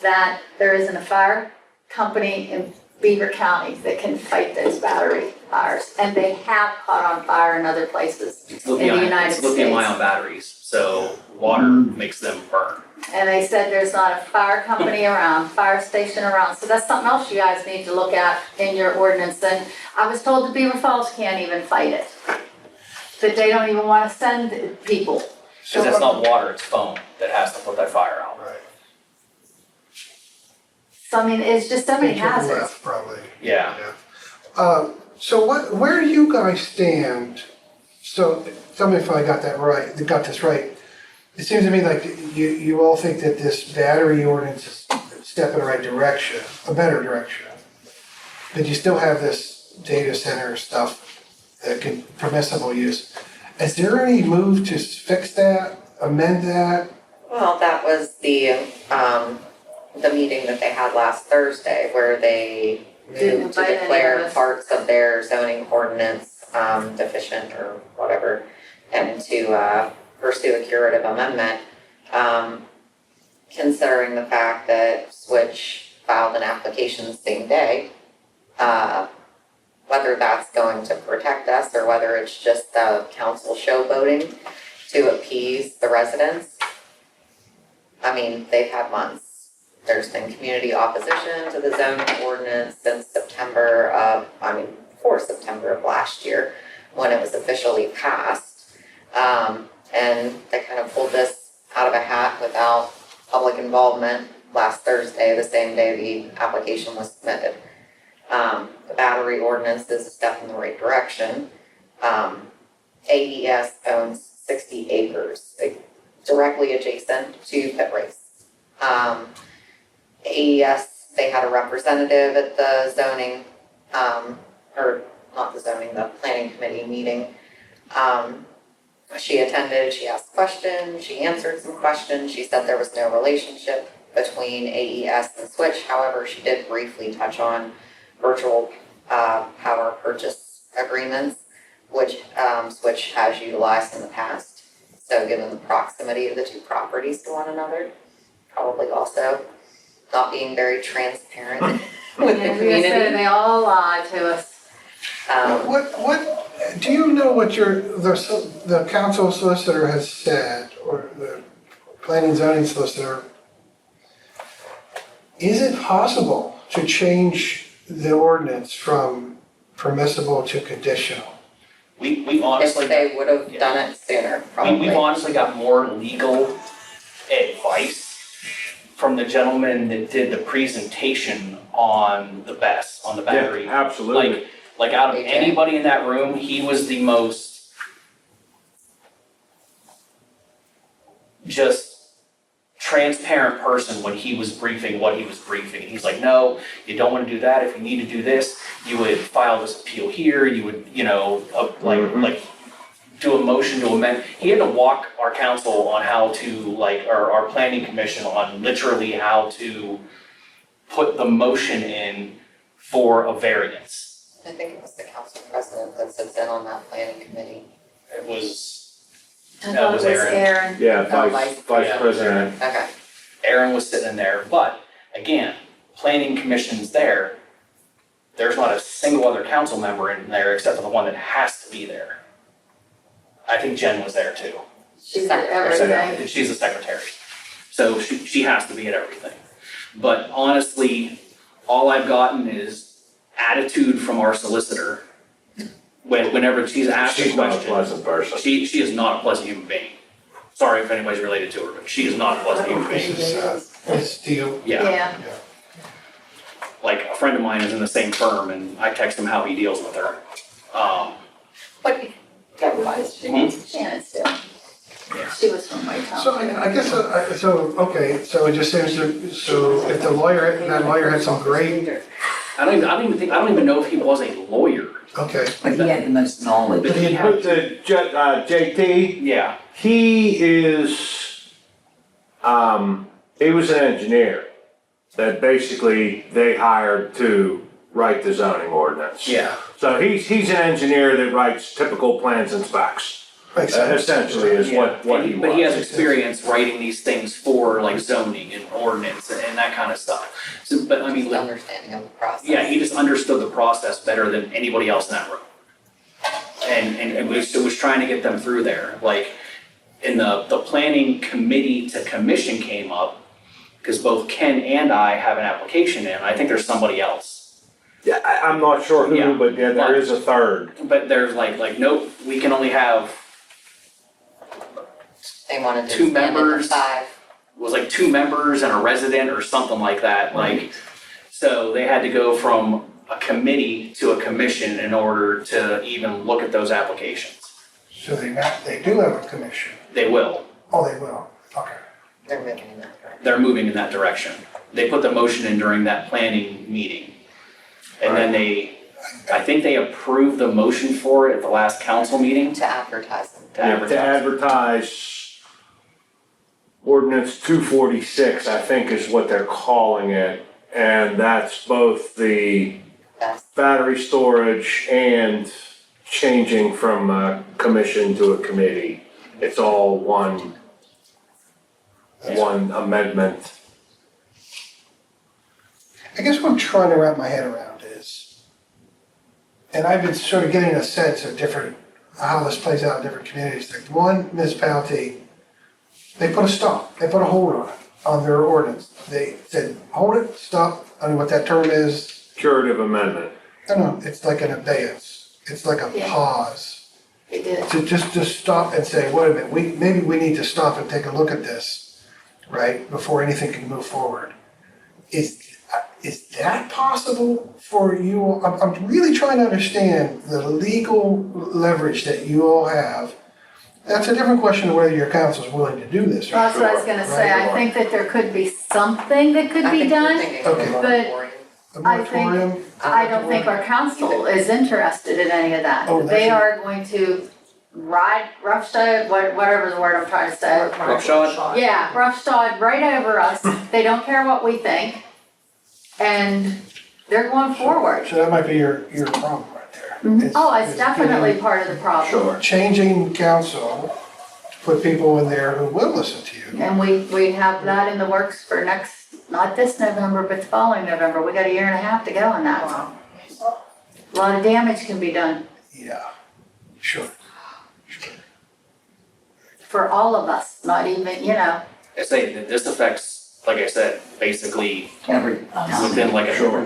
that there isn't a fire company in Beaver County that can fight those battery fires. And they have caught on fire in other places It's in the United It's lithium States. ion batteries, so water makes them burn. And they said there's not a fire company around, fire station around. So that's something else you guys need to look at in your ordinance. And I was told the Beaver Falls can't even fight it. That they don't even wanna send people. Because that's not water, it's foam that has to put that fire out. Right. So I mean, it's just so many They took hazards. left, probably. Yeah. So where do you guys stand? So tell me if I got this right. It seems to me like you all think that this battery ordinance is a step in the right direction, a better direction. But you still have this data center stuff that can permissible use. Is there any move to fix that, amend that? Well, that was the meeting that they had last Thursday where they Didn't moved to invite any of declare us. parts of their zoning ordinance deficient or whatever, and to pursue a curative amendment, considering the fact that Switch filed an application the same day, whether that's going to protect us or whether it's just council showboating to appease the residents. I mean, they've had months. There's been community opposition to the zoning ordinance since before September of last year, when it was officially passed. And they kind of pulled this out of a hat without public involvement last Thursday, the same day the application was submitted. The battery ordinance is a step in the right direction. AES owns 60 acres, directly adjacent to Pit Race. AES, they had a representative at the zoning, the planning committee meeting. She attended, she asked questions, she answered some questions, she said there was no relationship between AES and Switch. However, she did briefly touch on virtual power purchase agreements, which Switch has utilized in the past. So given the proximity of the two properties to one another, probably also not being very transparent with the And community. they all lie to us. What, do you know what the council solicitor has said, or the planning and zoning solicitor? Is it possible to change the ordinance from permissible to conditional? We If honestly, they would have done it sooner, probably. we've honestly got more legal advice from the gentleman that did the presentation on the BES, on the battery. Yeah, absolutely. Like out of AJ. anybody in that room, he was the most just transparent person when he was briefing what he was briefing. And he's like, no, you don't want to do that. If you need to do this, you would file this appeal here. You would, like do a motion to amend. He had to walk our council on how to, our planning commission on literally how to put the motion in for a variance. I think it was the council president that sits in on that planning committee. It was, I That thought it was was Aaron. Aaron. Yeah, Oh, vice yeah. president. Okay. Aaron was sitting in there, but again, planning commission's there. There's not a single other council member in there except for the one that has to be there. I think Jen was there too. She's at everything. She's the secretary. So she has to be at everything. But honestly, all I've gotten is attitude from our solicitor. Whenever she's asked a She's not a question, pleasant person. she is not a pleasant human being. Sorry if anybody's related to her, but she is not a pleasant human being. It's deal. Yeah. Like a friend of mine is in the same firm and I text him how he deals with her. But Everybody's Shannon still. Yeah. She was from White So I guess, okay, so it just seems to, so if that lawyer had some great, I don't even know if he was a lawyer. okay. But he had the most knowledge. But he Put had, the JT, yeah, he is, he was an engineer that basically they hired to write the zoning ordinance. yeah. So he's an engineer that writes typical plans and specs. Makes sense. Essentially is what he was. But he has experience writing these things for like zoning and ordinance and that kind of stuff. So, but I mean, just understanding of the process. yeah, he just understood the process better than anybody else in that room. And was trying to get them through there, like, in the planning committee to commission came up, because both Ken and I have an application in, I think there's somebody else. Yeah, I'm not sure Yeah. who, but yeah, there is a third. But there's like, nope, we can only have, They wanted to Two expand it to members. 5. it was like 2 members and a resident or something like that, like, so they had to go from a committee to a commission in order to even look at those applications. So they do have a commission. They will. Oh, they will, okay. They're moving in that direction. They're moving in that direction. They put the motion in during that planning meeting. And then I think they approved the motion for it at the last council meeting To advertise them. to To advertise. advertise ordinance 246, I think is what they're calling it. And that's both the Best. battery storage and changing from a commission to a committee. It's all one amendment. I guess what I'm trying to wrap my head around is, and I've been sort of getting a sense of how this plays out in different communities. Like one municipality, they put a stop, they put a hold on their ordinance. They said, hold it, stop, I don't know what that term is. Curative amendment. No, it's like an abeyance. It's like a Yeah. pause. They did. To just stop and say, wait a minute, maybe we need to stop and take a look at this, right, before anything can move forward. Is that possible for you all? I'm really trying to understand the legal leverage that you all have. That's a different question of whether your council's willing to do this. Well, that's what I was gonna say, I think that there could be something that could be done. Okay. But A I think- moratorium? I don't think our council is interested in any of that. Oh, They that's- are going to ride roughshod, whatever the word I'm trying to say. Roughshod? Yeah, roughshod right over us. They don't care what we think. And they're going forward. So that might be your problem right there. Oh, it's Is definitely getting- part of the problem. Sure. Changing council, to put people in there who will listen to you. And we have that in the works for next, not this November, but the following November. We got a year and a half to go on that. A lot of damage can be done Yeah, sure. for all of us, not even, you know. I say that this affects, like I said, basically Every within like a. Sure.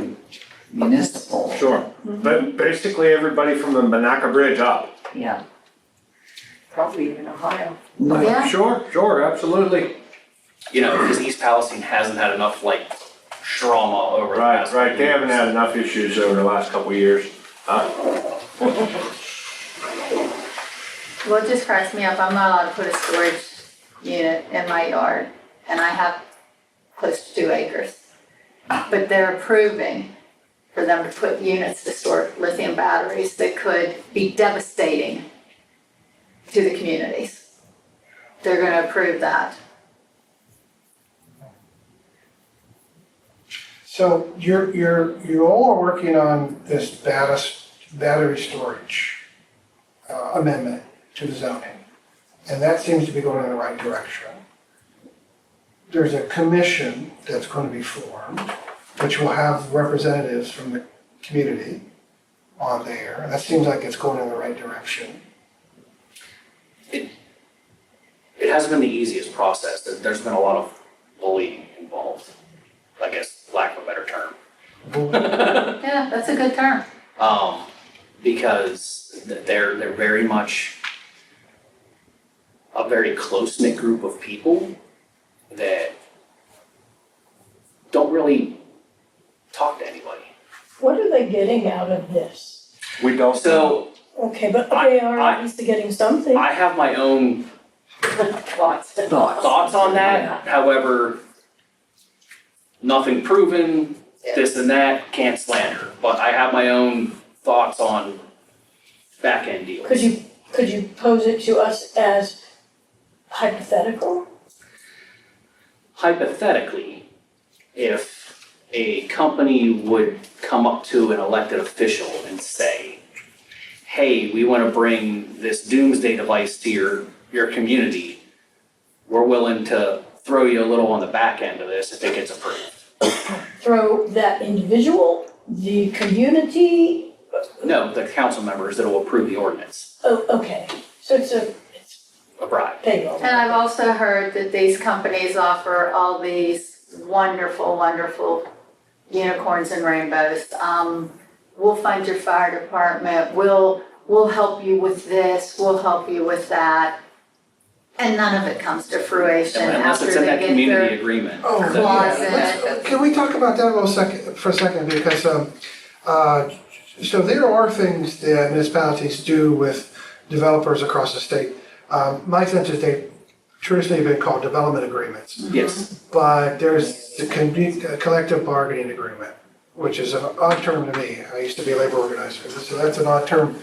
municipal, Sure. But basically everybody from the Monaca Bridge up. yeah. Probably even Ohio. Yeah. Sure, absolutely. You know, because East Palestine hasn't had enough like trauma over the Right, past. right, they haven't had enough issues over the last couple of years. Well, it just cracks me up. I'm not allowed to put a storage unit in my yard, and I have close to 2 acres. But they're approving for them to put units to store lithium batteries that could be devastating to the communities. They're gonna approve that. So you all are working on this battery storage amendment to the zoning. And that seems to be going in the right direction. There's a commission that's going to be formed, which will have representatives from the community on there. And that seems like it's going in the right direction. It hasn't been the easiest process. There's been a lot of bullying involved, I guess, lack of a better term. Yeah, that's a good term. Because they're very much a very close-knit group of people that don't really talk to anybody. What are they getting out of this? We don't. So Okay, but they are I- at least getting something. I have my own Thoughts. thoughts on that. However, nothing proven, this and that, can't slander. But I have my own thoughts on back-end deals. Could you pose it to us as hypothetical? Hypothetically, if a company would come up to an elected official and say, hey, we want to bring this doomsday device to your community, we're willing to throw you a little on the back end of this if it gets approved. Throw that individual, the community? No, the council members that will approve the ordinance, Oh, okay, so it's a bribe. payroll. And I've also heard that these companies offer all these wonderful, wonderful unicorns and rainbows. We'll fund your fire department, we'll help you with this, we'll help you with that. And none of it comes to fruition Unless after it's in they that get community their agreement. Oh, that- Closet. Can we talk about that for a second? Because, so there are things that municipalities do with developers across the state. My sense is they traditionally have been called development agreements. Yes, But there's the collective bargaining agreement, which is an odd term to me. I used to be a labor organizer, so that's an odd term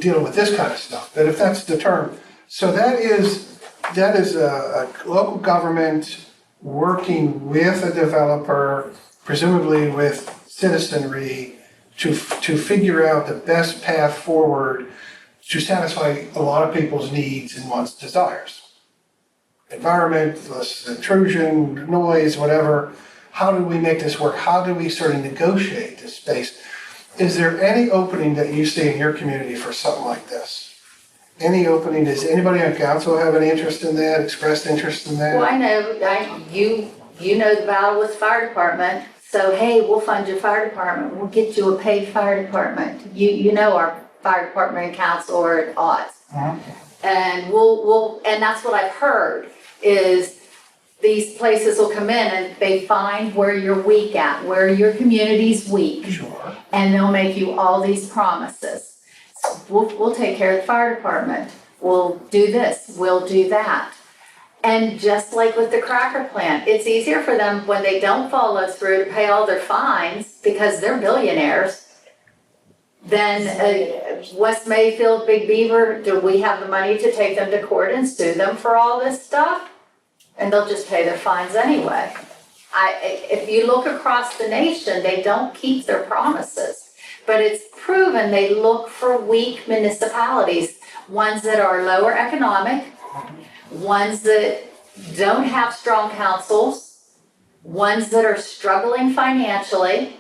dealing with this kind of stuff. But if that's the term, so that is a local government working with a developer, presumably with citizenry, to figure out the best path forward to satisfy a lot of people's needs and wants, desires. Environment, less intrusion, noise, whatever. How do we make this work? How do we sort of negotiate this space? Is there any opening that you see in your community for something like this? Any opening? Does anybody on council have any interest in that, expressed interest in that? Well, I know, you know the battle with fire department, so hey, we'll fund your fire department, we'll get you a paid fire department. You know our fire department and council are at odds. And and that's what I've heard, is these places will come in and they find where you're weak at, where your community's weak. Sure. And they'll make you all these promises. We'll take care of the fire department, we'll do this, we'll do that. And just like with the cracker plant, it's easier for them when they don't follow through to pay all their fines because they're billionaires. Then West Mayfield, Big Beaver, do we have the money to take them to court and sue them for all this stuff? And they'll just pay their fines anyway. If you look across the nation, they don't keep their promises. But it's proven they look for weak municipalities, ones that are lower economic, ones that don't have strong councils, ones that are struggling financially,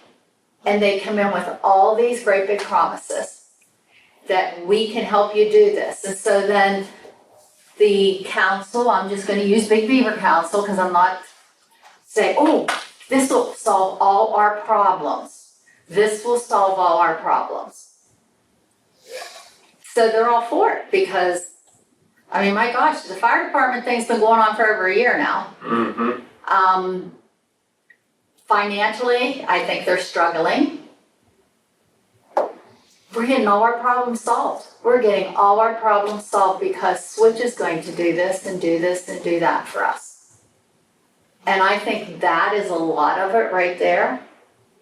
and they come in with all these great big promises that we can help you do this. And so then the council, I'm just gonna use Big Beaver Council, because I'm not saying, oh, this will solve all our problems. This will solve all our problems. So they're all for it, because, I mean, my gosh, the fire department thing's been going on for over a year now. Financially, I think they're struggling. We're getting all our problems solved. We're getting all our problems solved because Switch is going to do this and do this and do that for us. And I think that is a lot of it right there.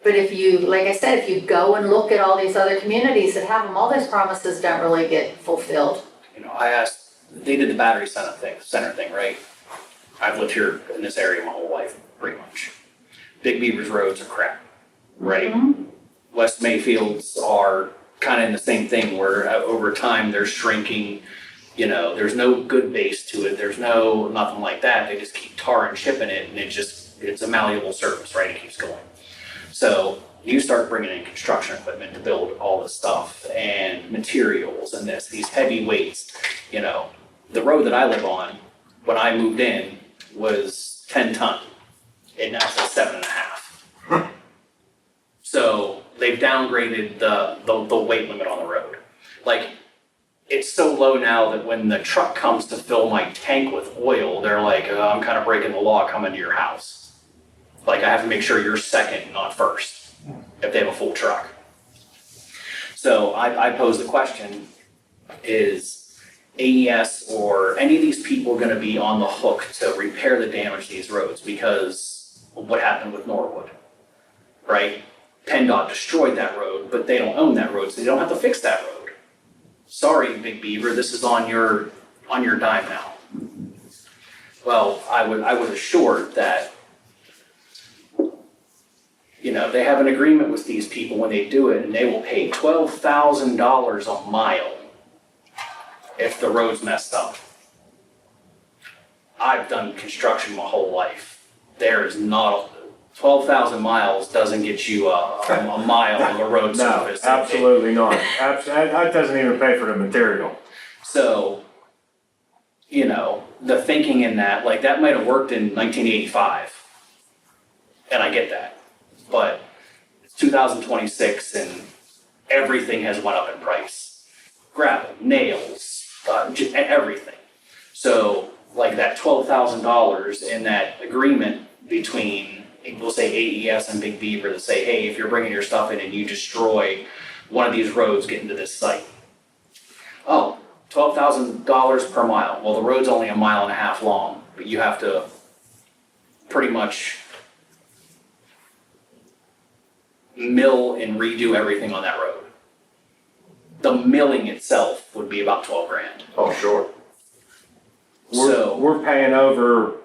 But if you, like I said, if you go and look at all these other communities that have them, all those promises don't really get fulfilled. You know, I asked, they did the battery center thing, right? I've lived here in this area my whole life, pretty much. Big Beaver's roads are crap, right? West Mayfields are kind of in the same thing where over time they're shrinking. You know, there's no good base to it. There's nothing like that. They just keep tar and chipping it, and it's a malleable surface, right? It keeps going. So you start bringing in construction equipment to build all this stuff and materials and these heavy weights. You know, the road that I live on, when I moved in, was 10 ton. It now says 7.5. So they've downgraded the weight limit on the road. Like, it's so low now that when the truck comes to fill my tank with oil, they're like, oh, I'm kind of breaking the law coming to your house. Like, I have to make sure you're second, not first, if they have a full truck. So I pose the question, is AES or any of these people going to be on the hook to repair the damage to these roads? Because what happened with Norwood, right? PennDOT destroyed that road, but they don't own that road, so they don't have to fix that road. Sorry, Big Beaver, this is on your dime now. Well, I was assured that, you know, they have an agreement with these people when they do it, and they will pay $12,000 a mile if the road's messed up. I've done construction my whole life. There is not 12,000 miles doesn't get you a mile on the road surface. No, absolutely not. That doesn't even pay for the material. So, you know, the thinking in that, like, that might have worked in 1985, and I get that, but it's 2026 and everything has went up in price. Gravel, nails, just everything. So, like, that $12,000 in that agreement between, we'll say AES and Big Beaver, that say, hey, if you're bringing your stuff in and you destroy one of these roads getting to this site. Oh, $12,000 per mile. Well, the road's only 1.5 miles long, but you have to pretty much mill and redo everything on that road. The milling itself would be about 12 grand. Oh, sure. So We're paying over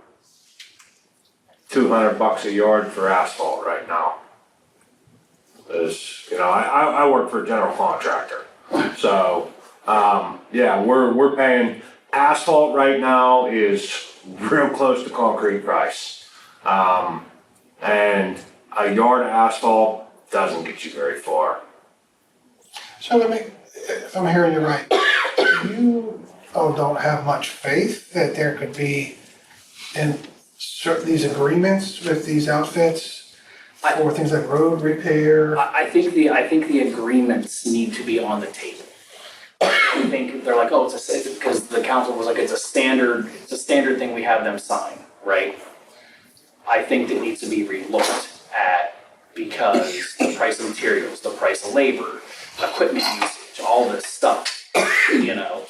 $200 a yard for asphalt right now. Because, you know, I work for a general contractor. So, yeah, we're paying, asphalt right now is real close to concrete price. And a yard of asphalt doesn't get you very far. So if I'm hearing you right, you don't have much faith that there could be in these agreements with these outfits for things like road repair? I think the agreements need to be on the table. I think they're like, oh, because the council was like, it's a standard thing we have them sign, right? I think that needs to be relooked at because the price of materials, the price of labor, equipment usage, all this stuff, you know.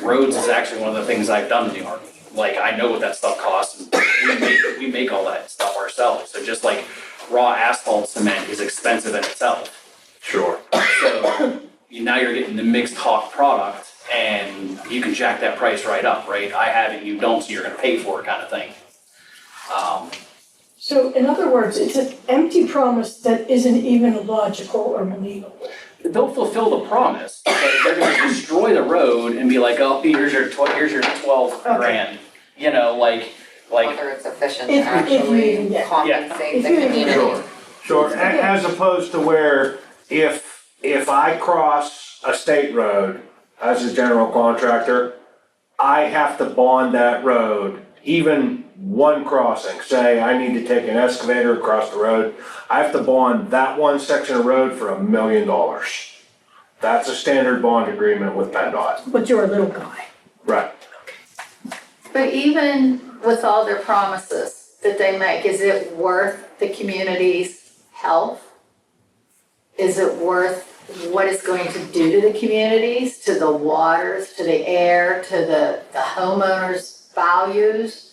Roads is actually one of the things I've done in the Army. Like, I know what that stuff costs, and we make all that stuff ourselves. So just like raw asphalt cement is expensive in itself. Sure. So now you're getting the mixed hawk product, and you can jack that price right up, right? I have it, you don't, so you're gonna pay for it kind of thing. So in other words, it's an empty promise that isn't even logical or believable. They'll fulfill the promise, but they're gonna destroy the road and be like, oh, here's your 12 grand. You know, like, Whether it's efficient to If you actually even get- compensate If the you even- community. Sure, as opposed to where if I cross a state road as a general contractor, I have to bond that road, even one crossing, say I need to take an excavator across the road, I have to bond that one section of road for $1 million. That's a standard bond agreement with PennDOT. But you're a little guy. Right. But even with all their promises that they make, is it worth the community's health? Is it worth what it's going to do to the communities, to the waters, to the air, to the homeowners' values?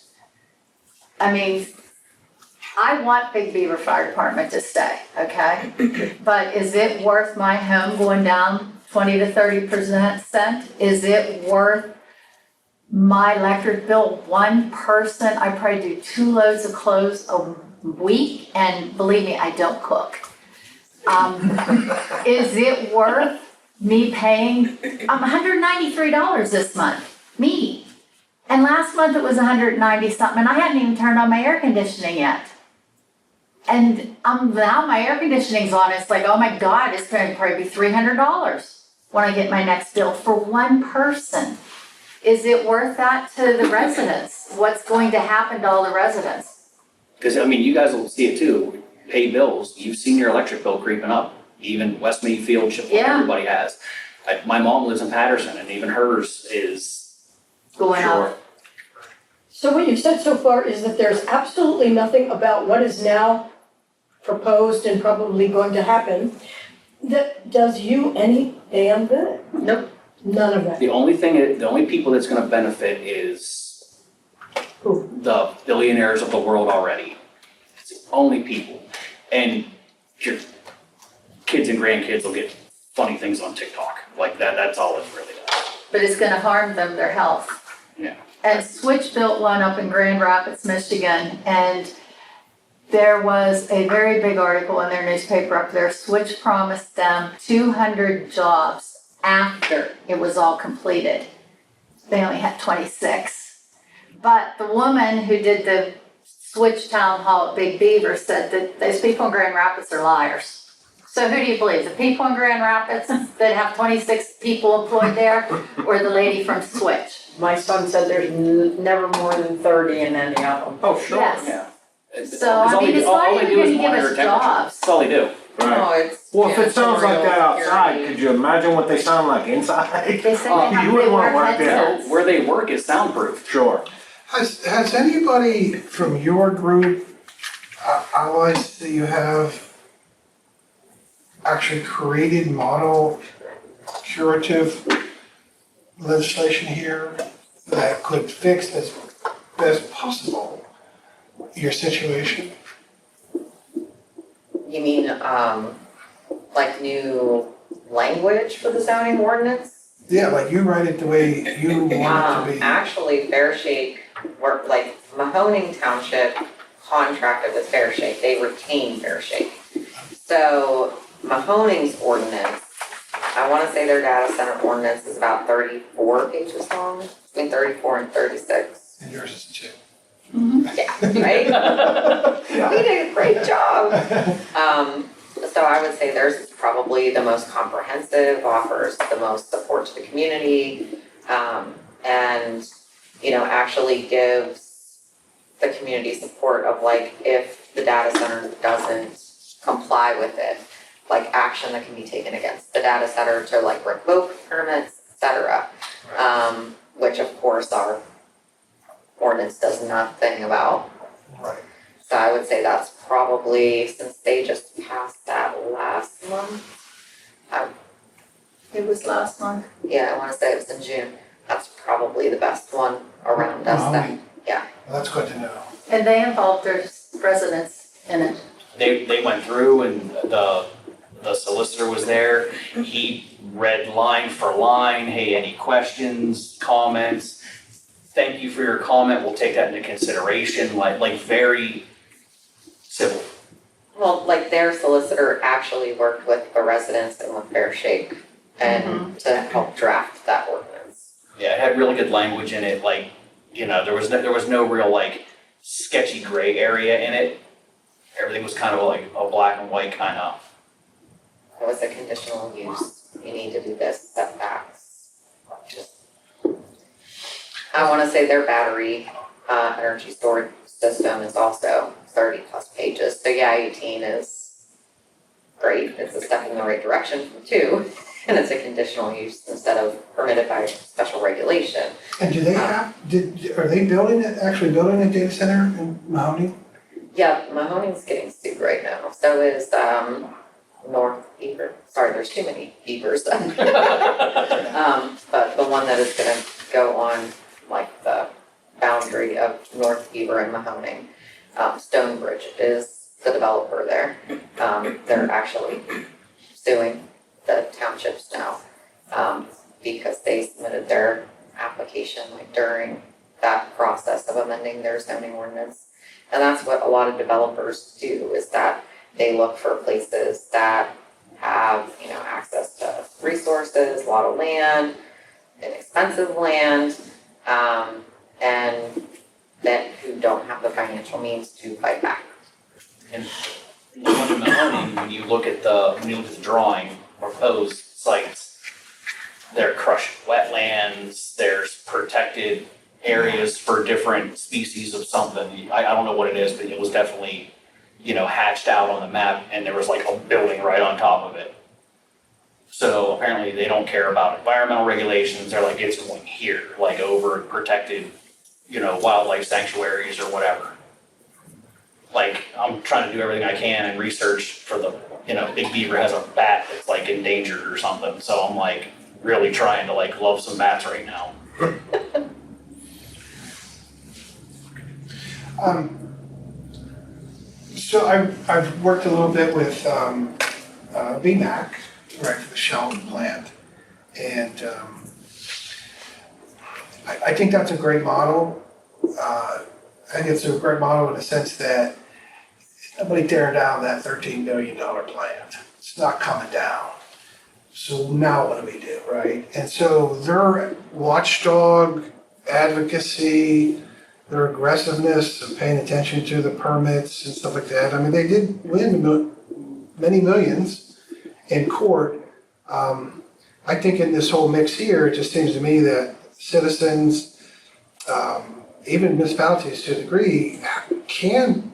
I mean, I want Big Beaver Fire Department to stay, okay? But is it worth my home going down 20 to 30%? Is it worth my electric bill? One person, I probably do 2 loads of clothes a week, and believe me, I don't cook. Is it worth me paying, $193 this month, me? And last month it was 190 something, and I hadn't even turned on my air conditioning yet. And now my air conditioning's on, it's like, oh my God, it's gonna probably be $300 when I get my next bill for one person. Is it worth that to the residents? What's going to happen to all the residents? because I mean, you guys will see it too, pay bills, you've seen your electric bill creeping up, even West Mayfield, Chippewa, Yeah. everybody has. My mom lives in Patterson and even hers is. Going Sure. up. So what you've said so far is that there's absolutely nothing about what is now proposed and probably going to happen that does you any damn good. Nope. None of that. The only people that's gonna benefit is Who? the billionaires of the world already. It's the only people. And your kids and grandkids will get funny things on TikTok, like that's all it really does. But it's gonna harm them, their health. Yeah. And Switch built one up in Grand Rapids, Michigan, and there was a very big article in their newspaper up there. Switch promised them 200 jobs after it was all completed. They only had 26. But the woman who did the Switch town hall at Big Beaver said that those people in Grand Rapids are liars. So who do you believe? The people in Grand Rapids that have 26 people employed there, or the lady from Switch? My son said there's never more than 30 in any of them. Oh, sure. Yes. Yeah. So, I mean, it's not even gonna give us jobs. That's all they do. Right. No, it's. Well, if it sounds like that outside, janitorial, could you imagine what they sound like inside? They say they have, You they wouldn't wanna wear work there. headsets. Where they work is soundproof. Sure. Has anybody from your group, allies that you have, actually created model curative legislation here that could fix as best possible your situation? You mean, like new language for the zoning ordinance? Yeah, like you write it the way you want it to be. Actually, Fair Shake, like Mahoning Township contracted with Fair Shake, they retained Fair Shake. So Mahoning's ordinance, I wanna say their data center ordinance is about 34 pages long, between 34 and 36. And yours is too. Yeah, right? He did a great job. So I would say theirs is probably the most comprehensive, offers the most support to the community, and, you know, actually gives the community support of like, if the data center doesn't comply with it, like action that can be taken against the data center to like revoke permits, et cetera. Which of course our ordinance does nothing about. Right. So I would say that's probably, since they just passed that last month, It was last month. yeah, I wanna say it was in June, that's probably the best one around us then. Well, that's good to know. And they involved their residents in it. They went through and the solicitor was there. He read line for line, hey, any questions, comments? Thank you for your comment, we'll take that into consideration, like very civil. Well, like their solicitor actually worked with the residents in with Fair Shake and to help draft that ordinance. Yeah, it had really good language in it, like, there was no real like sketchy gray area in it. Everything was kind of like a black and white kind of. It was a conditional use, you need to do this, setbacks. Just- I wanna say their battery, energy storage system is also 30+ pages, so yeah, 18 is great, it's a step in the right direction from 2, and it's a conditional use instead of permitted by special regulation. And do they have, are they actually building a data center in Mahoney? Yeah, Mahoney's getting sued right now, so is, North Beaver, sorry, there's too many beavers. But the one that is gonna go on like the boundary of North Beaver and Mahoning, Stonebridge is the developer there. They're actually suing the townships now, because they submitted their application like during that process of amending their zoning ordinance. And that's what a lot of developers do, is that they look for places that have, access to resources, a lot of land, inexpensive land, and that who don't have the financial means to fight back. And the one in Mahoning, when you look at the drawing, proposed sites, they're crushed wetlands, there's protected areas for different species of something. I don't know what it is, but it was definitely, hatched out on the map, and there was like a building right on top of it. So apparently they don't care about environmental regulations, they're like, it's going here, like over protected, wildlife sanctuaries or whatever. Like, I'm trying to do everything I can and research for the, Big Beaver has a bat that's like endangered or something, so I'm like really trying to like love some bats right now. So I've worked a little bit with BMAC, right, for the Sheldon plant. And I think that's a great model. I think it's a great model in the sense that nobody tearing down that $13 million plant. It's not coming down. So now what do we do, right? And so their watchdog advocacy, their aggressiveness of paying attention to the permits and stuff like that. I mean, they did win many millions in court. I think in this whole mix here, it just seems to me that citizens, even municipalities to a degree, can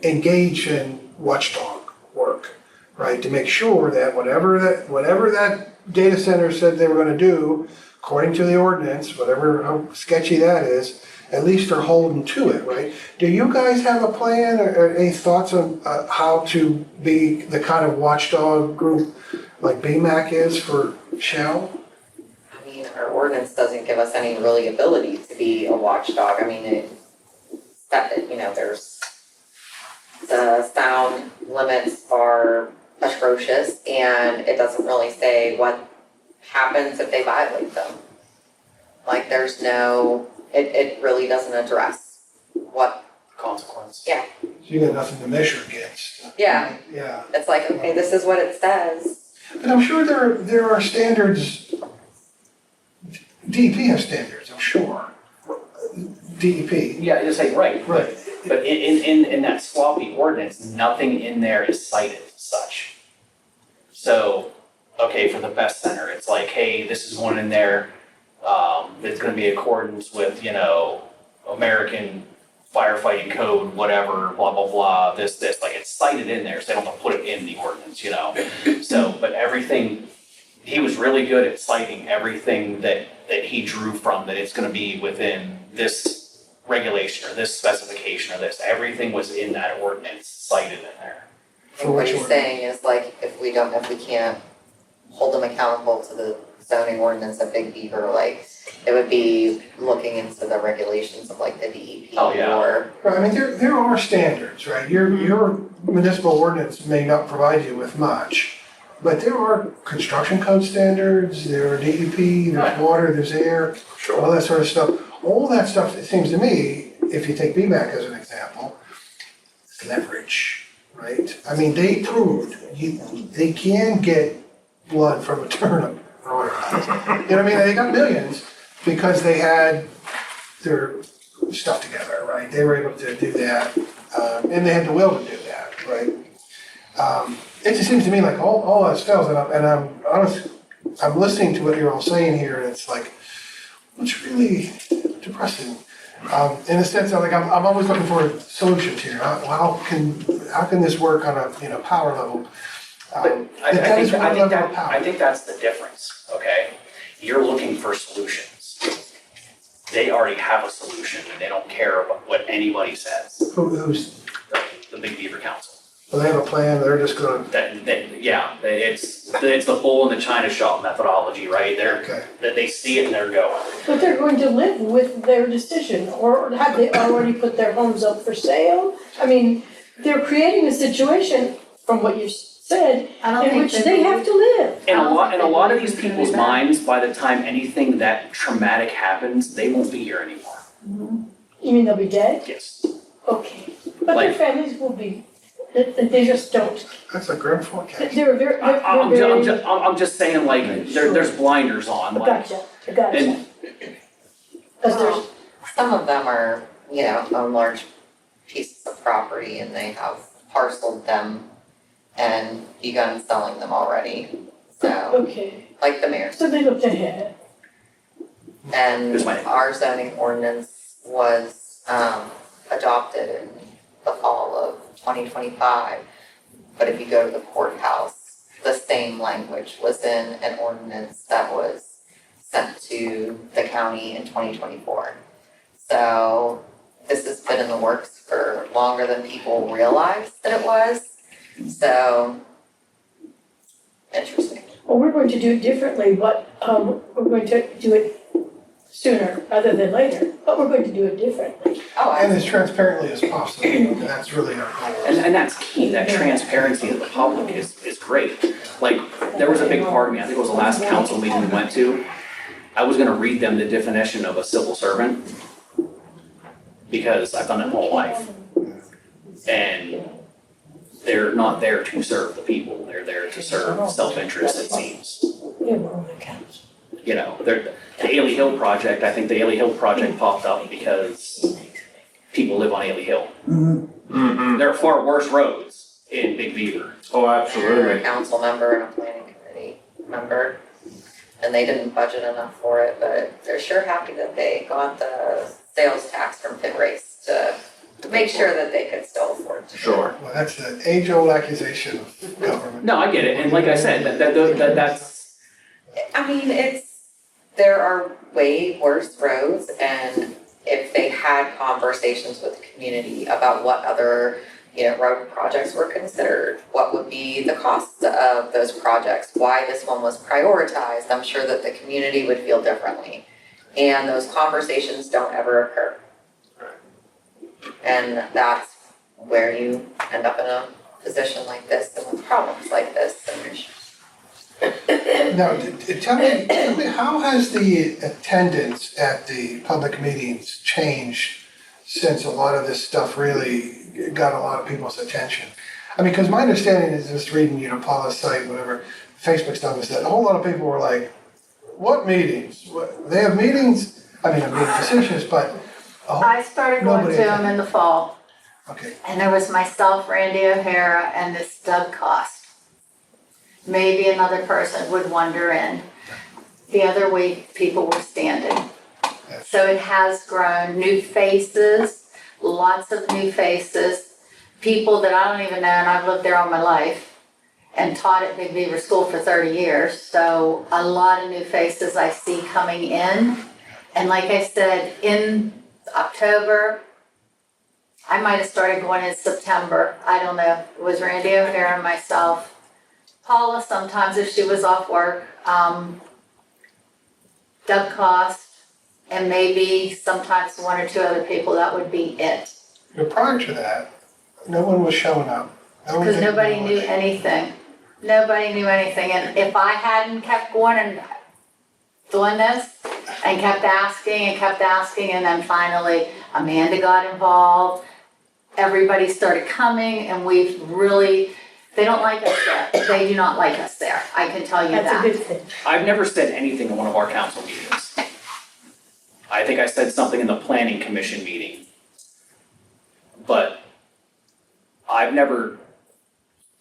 engage in watchdog work, right? To make sure that whatever that data center said they were gonna do, according to the ordinance, whatever, how sketchy that is, at least they're holding to it, right? Do you guys have a plan or any thoughts on how to be the kind of watchdog group like BMAC is for Shell? I mean, our ordinance doesn't give us any really ability to be a watchdog. I mean, there's, the sound limits are atrocious, and it doesn't really say what happens if they violate them. Like, there's no, it really doesn't address what, Consequence. yeah, So you got nothing to measure against. yeah. Yeah, It's like, okay, this is what it says. but I'm sure there are standards, DEP has standards, I'm sure. DEP. Yeah, just say, right. Right. But in that sloppy ordinance, nothing in there is cited as such. So, okay, for the best center, it's like, hey, this is one in there, that's gonna be in accordance with, American firefighting code, whatever, blah, blah, blah, this, like it's cited in there, so they don't have to put it in the ordinance, So, but everything, he was really good at citing everything that he drew from, that it's gonna be within this regulation or this specification or this, everything was in that ordinance cited in there. For What which he's one? saying is like, if we can't hold them accountable to the zoning ordinance of Big Beaver, like, it would be looking into the regulations of like the DEP Oh, yeah. or, Right, I mean, there are standards, right? Your municipal ordinance may not provide you with much, but there are construction code standards, there are DEP, there's water, there's air, all that sort of stuff. All that stuff, it seems to me, if you take BMAC as an example, leverage, right? I mean, they proved they can get blood from a turnip or whatever. You know what I mean? They got millions because they had their stuff together, right? They were able to do that, and they had the will to do that, right? It just seems to me like all else fails, and I'm honest, I'm listening to what you're all saying here, and it's like, it's really depressing. In the sense of like, I'm always looking for solutions here. How can this work on a power level? But I that is think, one I think level of that, power. I think that's the difference, okay? You're looking for solutions. They already have a solution, and they don't care about what anybody says, Who's, the Big Beaver Council. well, they have a plan, they're just gonna, It's the bull in the china shop methodology, right? okay. They see it and they're going. But they're going to live with their decision, or have they already put their homes up for sale? I mean, they're creating a situation, from what you said, I don't in think which they have to live. In I don't a think lot they of these would do people's that. minds, by the time anything that traumatic happens, they won't be here anymore. You mean they'll be dead? Yes. Okay, but their Like- families will be, they just don't. That's a grim forecast. They're very, I'm just saying, like, there's blinders on, like, gotcha. and Cause there's, Some of them are, own large pieces of property and they have parceled them and begun selling them already. So, okay, like the mayor's. so they looked ahead. And Here's my- our zoning ordinance was adopted in the fall of 2025. But if you go to the courthouse, the same language was in an ordinance that was sent to the county in 2024. So this has been in the works for longer than people realized that it was. So, interesting. Well, we're going to do it differently, but, we're going to do it sooner rather than later, but we're going to do it differently. Oh, And as transparently as possible, and that's really our goal. And that's key, that transparency to the public is great. Like, there was a big part of me, I think it was the last council meeting we went to, I was gonna read them the definition of a civil servant, because I've done it my whole life. And they're not there to serve the people, they're there to serve self-interest, it seems. Yeah, we're on the council. The Ailey Hill project, I think the Ailey Hill project popped up because people live on Ailey Hill. Mm-hmm. There are far worse roads in Big Beaver. Oh, They're a absolutely. council member and a planning committee member. And they didn't budget enough for it, but they're sure happy that they got the sales tax from Pit Race to make sure that they could still afford to. Sure. Well, that's the age-old accusation of government. No, I get it, and like I said, that's, I mean, there are way worse roads, and if they had conversations with the community about what other, road projects were considered, what would be the costs of those projects, why this one was prioritized, I'm sure that the community would feel differently. And those conversations don't ever occur. And that's where you end up in a position like this and with problems like this and issues. Now, tell me, how has the attendance at the public meetings changed since a lot of this stuff really got a lot of people's attention? I mean, because my understanding is just reading, Paula's site, whatever, Facebook's done this, that a whole lot of people were like, what meetings? They have meetings? I mean, I'm being facetious, but I started going to Nobody them in the fall, okay. and there was myself, Randy O'Hara, and this Doug Cost. Maybe another person would wander in. The other week, people were standing. So it has grown, new faces, lots of new faces, people that I don't even know, and I've lived there all my life and taught at Big Beaver School for 30 years. So a lot of new faces I see coming in. And like I said, in October, I might have started going in September. I don't know. It was Randy O'Hara and myself. Paula sometimes if she was off work. Doug Cost, and maybe sometimes one or two other people, that would be it. But prior to that, no one was showing up. No one Because did nobody knew acknowledge. anything. Nobody knew anything, and if I hadn't kept going and doing this, and kept asking, and then finally Amanda got involved, everybody started coming and we've really, they don't like us there. They do not like us there, I can tell you that. That's a good thing. I've never said anything in one of our council meetings. I think I said something in the planning commission meeting. But I've never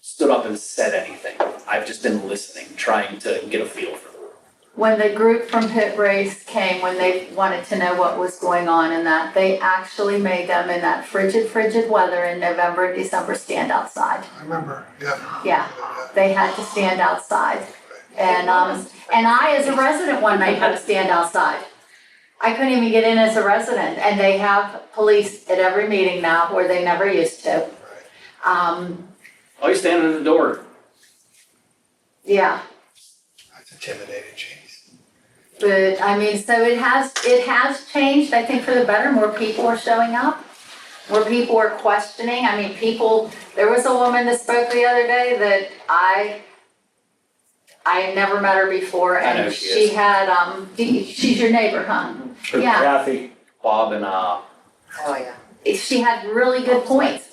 stood up and said anything. I've just been listening, trying to get a feel for it. When the group from Pit Race came, when they wanted to know what was going on in that, they actually made them in that frigid weather in November and December stand outside. I remember, yeah. Yeah, they had to stand outside. And I, as a resident one night, had to stand outside. I couldn't even get in as a resident, and they have police at every meeting now where they never used to. Oh, you standing at the door. Yeah, That's intimidating, jeez. but I mean, so it has changed, I think, for the better. More people are showing up. More people are questioning. I mean, there was a woman that spoke the other day that I had never met her before, I know and she she is. had, she's your neighbor, huh? Yeah. Kathy, Bob and Oh, yeah. She had really good points.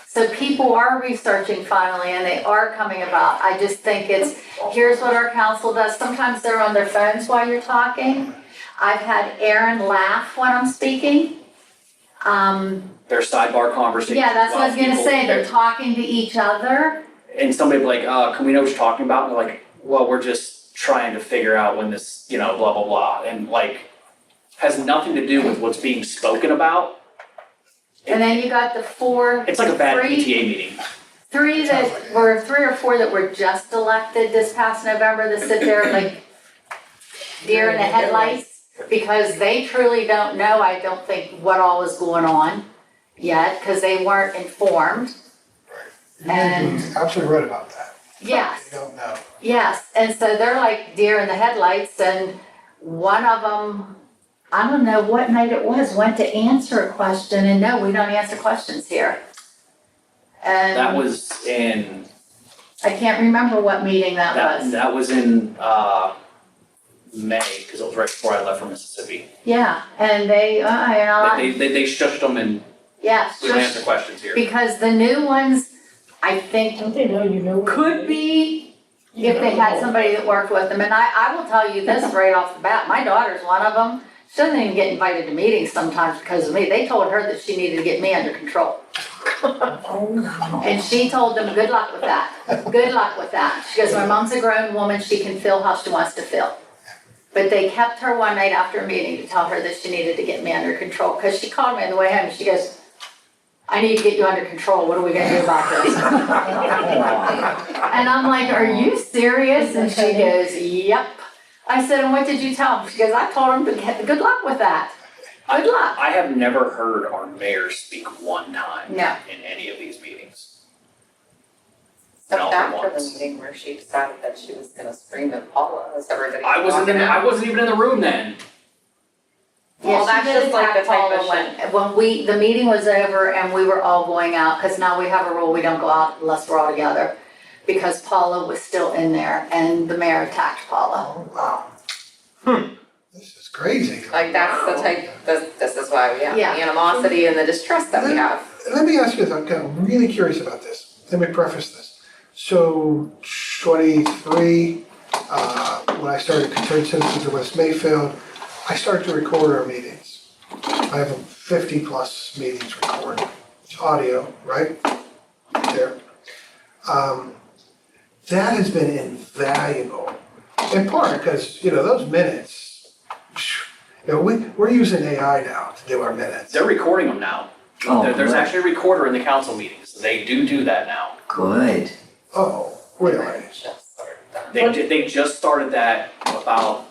So people are researching finally, and they are coming about. I just think here's what our council does. Sometimes they're on their phones while you're talking. I've had Aaron laugh when I'm speaking. their sidebar conversation. Yeah, that's what I was gonna People- say. They're talking to each other. And somebody be like, can we know what you're talking about? And they're like, well, we're just trying to figure out when this, blah, blah, blah. And like, has nothing to do with what's being spoken about. And then you got the It's like a bad three PTA meeting. three or four that were just elected this past November that sit there like deer in the headlights, because they truly don't know, I don't think, what all is going on yet, because they weren't informed. And You're absolutely right about that. yes, They don't know. yes, and so they're like deer in the headlights, and one of them, I don't know what night it was, went to answer a question, and no, we don't answer questions here. And That was in, I can't remember what meeting that was. that was in, May, because it was right before I left for Mississippi. Yeah, and they, They shushed them and yeah, we don't answer just questions here. because the new ones, I think, Don't they know you know? could be if they had somebody that worked with them. And I will tell you this right off the bat, my daughter's one of them. She doesn't even get invited to meetings sometimes because of me. They told her that she needed to get me under control. And she told them, good luck with that. Good luck with that. She goes, my mom's a grown woman, she can feel how she wants to feel. But they kept her one night after a meeting to tell her that she needed to get me under control. Because she called me on the way home and she goes, I need to get you under control. What are we gonna do about this? And I'm like, are you serious? And she goes, yep. I said, and what did you tell him? She goes, I told him to get good luck with that. Good luck. I have never heard our mayor speak one time No. in any of these meetings. So Not after the once. meeting where she decided that she was gonna scream at Paula as everybody I was walking out. wasn't even in the room then. Well, Yeah, that's she did just like attack the type Paula of when the meeting was over and we were all going out, because now we have a rule, we don't go out unless we're all together. Because Paula was still in there and the mayor attacked Paula. Oh, wow. This is crazy. Like, that's the type, this is why we have the Yeah. animosity and the distrust that we have. Let me ask you this, I'm kind of really curious about this. Let me preface this. So 23, when I started Concerned Citizens of West Mayfield, I started to record our meetings. I have 50 plus meetings recorded. It's audio, right? There. That has been invaluable, in part because, those minutes, we're using AI now to do our minutes. They're recording them now. Oh, There's good. actually a recorder in the council meetings. They do that now. Good. Oh, really? Just sort of done. They just started that about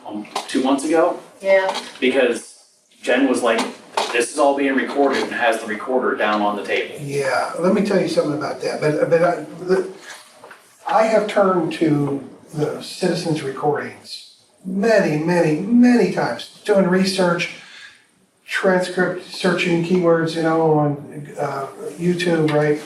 2 months ago Yeah. because Jen was like, this is all being recorded and has the recorder down on the table. Yeah, let me tell you something about that, but I have turned to the citizens' recordings many times, doing research, transcript, searching keywords, on YouTube, right?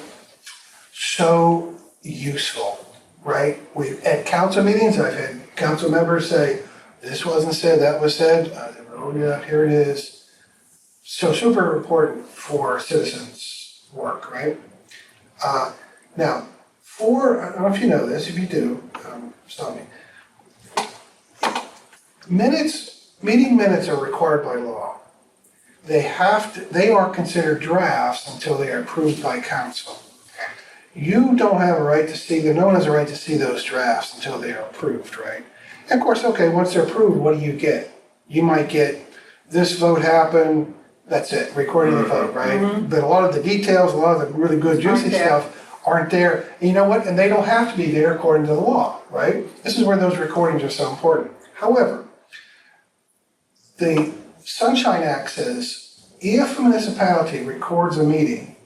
So useful, right? At council meetings, I've had council members say, this wasn't said, that was said, I wrote it out, here it is. So super important for citizens' work, right? Now, I don't know if you know this, if you do, stop me. Meeting minutes are required by law. They are considered drafts until they are approved by council. You don't have a right to see, no one has a right to see those drafts until they are approved, right? And of course, okay, once they're approved, what do you get? You might get, this vote happened, that's it, recording the vote, right? But a lot of the details, a lot of the really good juicy Aren't there. stuff aren't there. And you know what? And they don't have to be there according to the law, right? This is where those recordings are so important. However, the Sunshine Act says if a municipality records a meeting,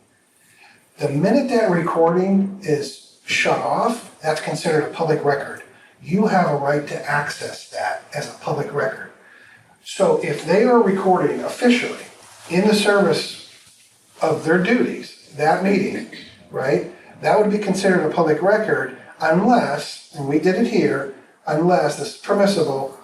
the minute that recording is shut off, that's considered a public record. You have a right to access that as a public record. So if they are recording officially in the service of their duties, that meeting, right, that would be considered a public record unless, and we did it here, unless this is permissible,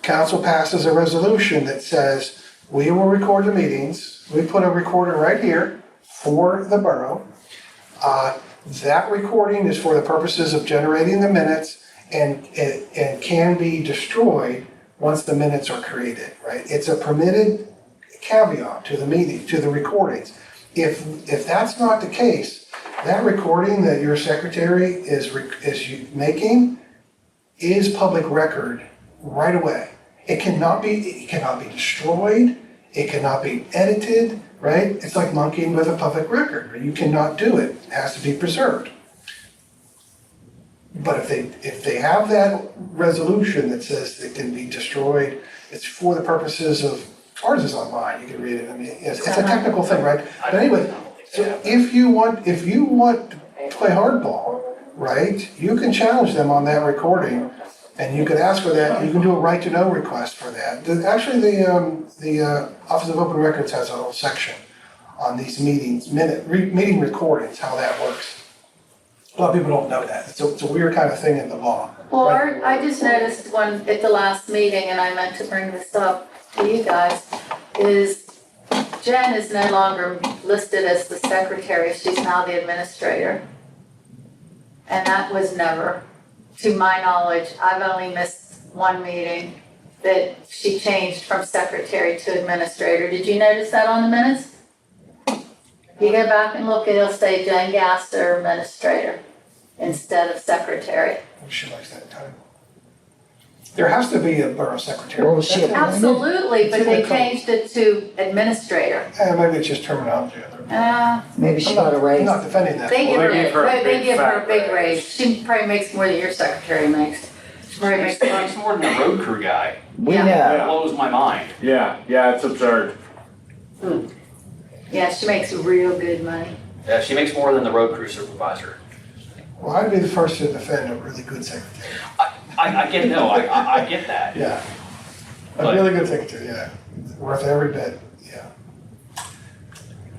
council passes a resolution that says, we will record the meetings, we put a recorder right here for the borough. That recording is for the purposes of generating the minutes and can be destroyed once the minutes are created, right? It's a permitted caveat to the meeting, to the recordings. If that's not the case, that recording that your secretary is making is public record right away. It cannot be destroyed, it cannot be edited, right? It's like monkeying with a public record. You cannot do it. It has to be preserved. But if they have that resolution that says it can be destroyed, it's for the purposes of, ours is online, you can read it, I mean, it's a technical thing, right? But anyway, so if you want to play hardball, right, you can challenge them on that recording, and you can ask for that, you can do a right to know request for that. Actually, the Office of Open Records has a whole section on these meetings, meeting recordings, how that works. A lot of people don't know that. It's a weird kind of thing in the law. Well, right? I just noticed one at the last meeting, and I meant to bring this up to you guys, is Jen is no longer listed as the secretary, she's now the administrator. And that was never, to my knowledge, I've only missed one meeting that she changed from secretary to administrator. Did you notice that on the minutes? You go back and look, it'll say Jen Gasser, administrator, instead of secretary. She likes that title. There has to be a borough secretary. Well, she- Absolutely, but It's in they the code. changed it to administrator. Maybe it's just terminology. Maybe she I'm got a I'm raise. not defending that. They give Well, they give her a her, they big give her a fat big raise. raise. She probably makes more than your secretary makes. She probably makes Makes more than the road crew guy. We Yeah. know. That blows my mind. Yeah, it's absurd. Yeah, she makes real good money. Yeah, she makes more than the road crew supervisor. Well, I'd be the first to defend a really good secretary. I get, no, I get that. Yeah. A But- really good secretary, yeah. Worth every bit, yeah.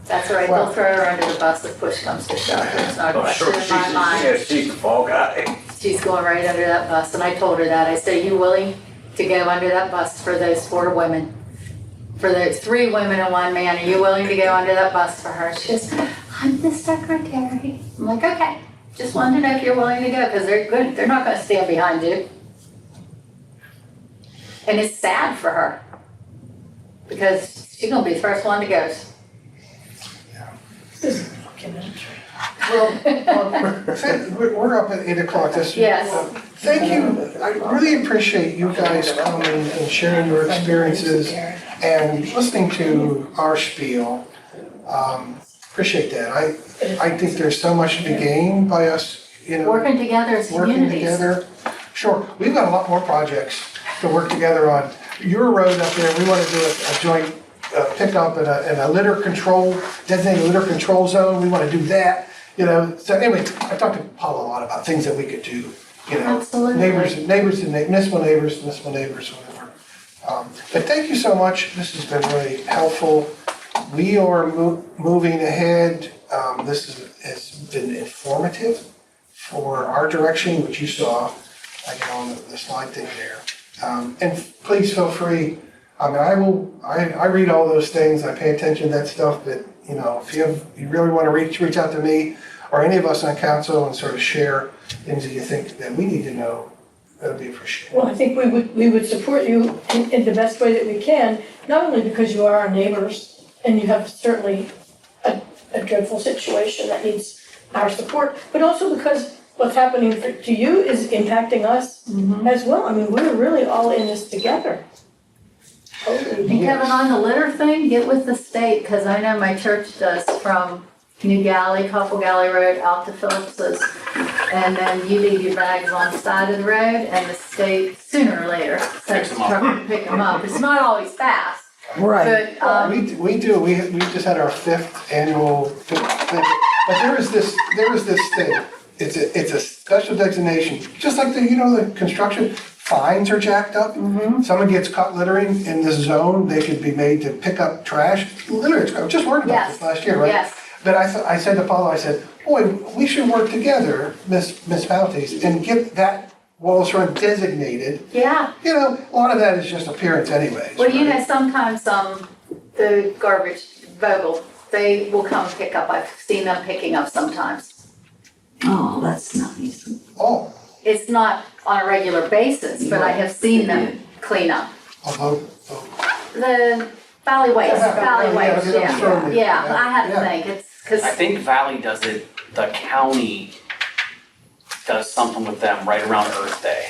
That's all right, they'll throw her under the bus if push comes to shove. It's not a Oh, question sure, in my mind. she's the fall guy. She's going right under that bus, and I told her that. I said, are you willing to go under that bus for those 4 women? For those 3 women and 1 man, are you willing to go under that bus for her? She goes, I'm the secretary. I'm like, okay, just wanted to know if you're willing to go, because they're good, they're not gonna stand behind you. And it's sad for her, because she's gonna be the first one to go. We're up at 8 o'clock this week. Yes. Thank you. I really appreciate you guys coming and sharing your experiences and listening to our spiel. Appreciate that. I think there's so much to be gained by us, Working together as working communities. together. Sure, we've got a lot more projects to work together on. Your road up there, we want to do a joint pickup and a litter control, designated litter control zone. We want to do that, So anyway, I talked to Paul a lot about things that we could do, Absolutely. Neighbors and municipal neighbors, whatever. But thank you so much. This has been really helpful. We are moving ahead. This has been informative for our direction, which you saw, on the slide thing there. And please feel free, I mean, I read all those things, I pay attention to that stuff, but, you know, if you really wanna reach out to me or any of us on council and sort of share things that you think that we need to know, that'd be appreciated. Well, I think we would support you in the best way that we can, not only because you are our neighbors and you have certainly a dreadful situation that needs our support, but also because what's happening to you is impacting us as well. I mean, we're really all in this together. Totally. And Kevin, on the litter thing, get with the state, because I know my church does from New Galley, Couple Galley Road out to Phillips's. And then you leave your bags on the side of the road and the state sooner or later sends a truck to pick them up. It's not always fast, Right. but, We just had our 5th annual thing, but there is this thing, it's a special designation, just like the construction, fines are jacked up. Someone gets caught littering in this zone, they could be made to pick up trash, literally, I was just learning about this last year, right? yes. But I said to Paulo, I said, boy, we should work together, municipalities, and get that Wallace Run designated. Yeah. You know, a lot of that is just appearance anyways. Well, you right? know, sometimes, the garbage, Vogel, they will come pick up. I've seen them picking up sometimes. Oh, that's nice. Oh, It's not on a regular basis, but I have seen them clean up. although, The Valley Waste, Yeah, yeah, I have to yeah. think, it's, cause, I think Valley does it, the county does something with them right around Earth Day.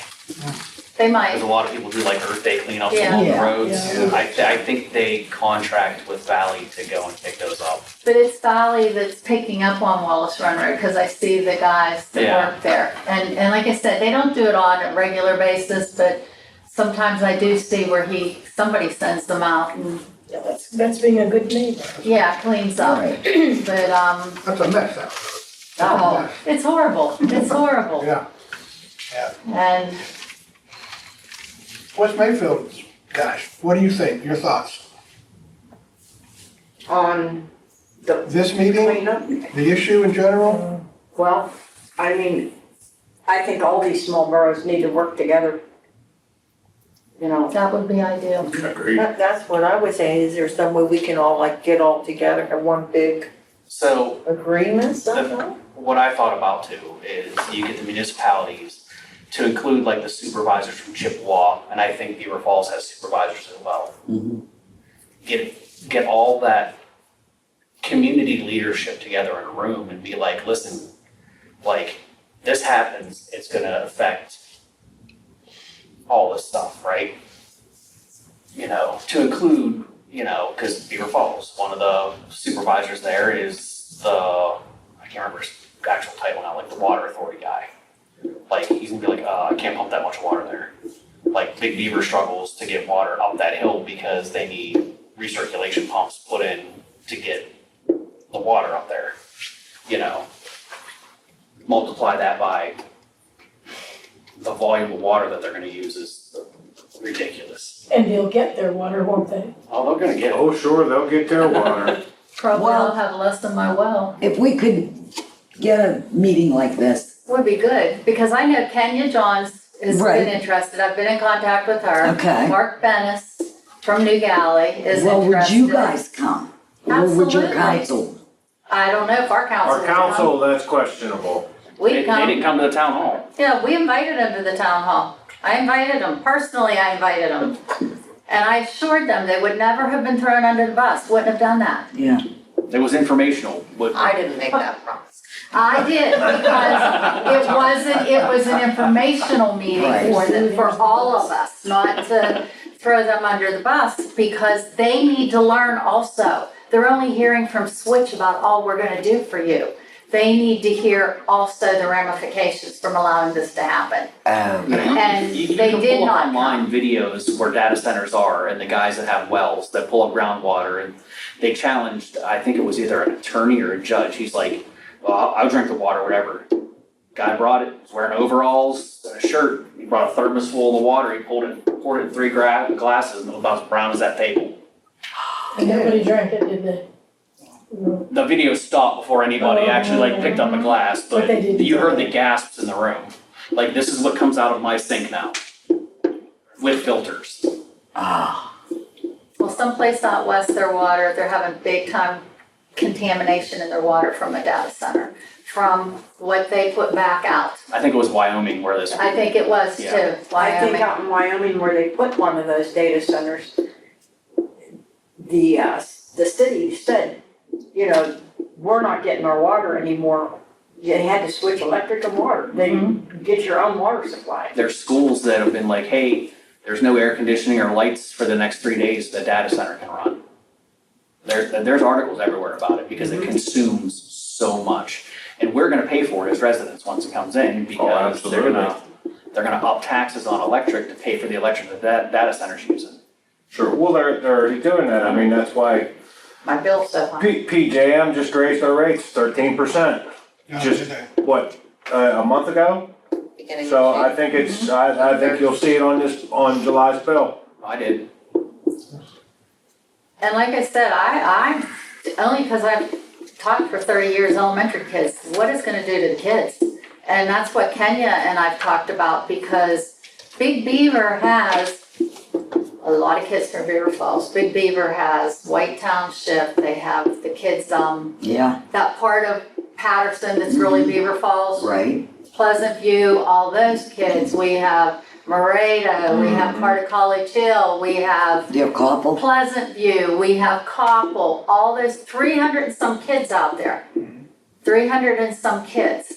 they Because might, a lot of people do like Earth Day cleanups Yeah. along the Yeah. roads. Yeah. I think they contract with Valley to go and pick those up. but it's Valley that's picking up on Wallace Run Road, cause I see the guys that Yeah. work there. And like I said, they don't do it on a regular basis, but sometimes I do see where somebody sends them out and, Yeah, that's being a good neighbor. yeah, cleans up. Right. But, that's a mess, that oh, it's horrible, it's horrible. Yeah. And West Mayfield, gosh, what do you think? Your thoughts? On the This meeting, cleanup, the issue in general? well, I mean, I think all these small boroughs need to work together. You know, that would be ideal. Agreed. That's what I would say, is there some way we can all like get all together in one big So agreement somehow? what I thought about too is you get the municipalities to include like the supervisors from Chippewa, and I think Beaver Falls has supervisors as well. Get all that community leadership together in a room and be like, listen, like, this happens, it's gonna affect all this stuff, right? You know, to include, you know, because Beaver Falls, one of the supervisors there is I can't remember his actual title now, like the water authority guy. Like, he's gonna be like, I can't pump that much water there. Like, Big Beaver struggles to get water up that hill because they need recirculation pumps put in to get the water up there, you know? Multiply that by the volume of water that they're gonna use is ridiculous. And they'll get their water, won't they? Oh, they're gonna get it. Oh, sure, they'll get their water. Probably Well- I'll have less than my well. If we could get a meeting like this, Would be good, because I know Kenya Johns has Right. been interested, I've been in contact with her. Okay. Mark Bennis from New Galley is interested. well, would you guys come? Or would your Absolutely. council? I don't know if our council Our would come. council, that's questionable. We'd They come, didn't come to the town hall. yeah, we invited them to the town hall. I invited them, personally I invited them. And I assured them they would never have been thrown under the bus, wouldn't have done that. Yeah. It was informational, but I didn't make that promise. I did, because it was an informational meeting for all of us, not to throw them under the bus, because they need to learn also. They're only hearing from Switch about all we're gonna do for you. They need to hear also the ramifications from allowing this to happen. And you they can did pull up not online come. videos where data centers are and the guys that have wells that pull up groundwater, and they challenged, I think it was either an attorney or a judge. He's like, well, I'll drink the water, whatever. Guy brought it, was wearing overalls, and a shirt. He brought a thermos full of the water. He poured it in 3 glasses, and it was about as brown as that table. And nobody drank it, did they? No. The video stopped before anybody actually like picked up a glass, But but they did. you heard the gasps in the room. Like, this is what comes out of my sink now, with filters. Ah, Well, someplace out west, their water, they're having big time contamination in their water from a data center, from what they put back out. I think it was Wyoming where this. I think it was Yeah. too, I think Wyoming. out in Wyoming where they put one of those data centers, the city said, you know, we're not getting our water anymore. They had to switch electric and water. They get your own water supply. There's schools that have been like, hey, there's no air conditioning or lights for the next 3 days, the data center can run. There's articles everywhere about it because it consumes so much. And we're gonna pay for it as residents once it comes in because they're gonna up taxes on electric to pay for the electric that that data center's using. Sure, well, they're already doing that, I mean, that's why My bill's so high. PJM just raised our rates 13%. Just, what, a month ago? Beginning of So June. I think it's, I think you'll see it on July's bill. I did. And like I said, I only because I've taught for 30 years elementary kids, what it's gonna do to the kids. And that's what Kenya and I've talked about because Big Beaver has a lot of kids from Beaver Falls. Big Beaver has White Township, they have the kids, Yeah, that part of Patterson that's really Beaver Falls. right. Pleasant View, all those kids. We have Moreto, we have part of College Hill, we have Do you have Coppell? Pleasant View, we have Coppell, all those 300 and some kids out there. 300 and some kids.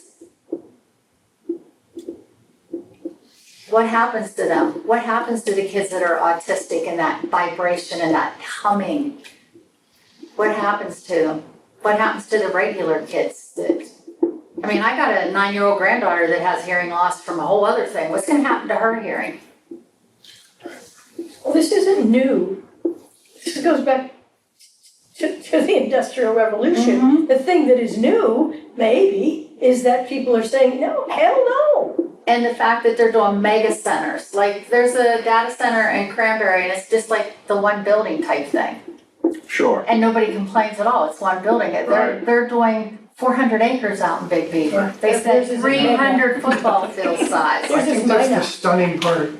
What happens to them? What happens to the kids that are autistic and that vibration and that humming? What happens to them? What happens to the regular kids that, I mean, I got a 9-year-old granddaughter that has hearing loss from a whole other thing. What's gonna happen to her hearing? Well, this isn't new. This goes back to the Industrial Revolution. The thing that is new, maybe, is that people are saying, no, hell no. And the fact that they're doing mega centers, like there's a data center in Cranberry and it's just like the one building type thing. Sure. And nobody complains at all, it's one building. Right. They're doing 400 acres out in Big Beaver. They Yeah, said theirs is 300 football field size. Theirs I think is that's the minor. stunning part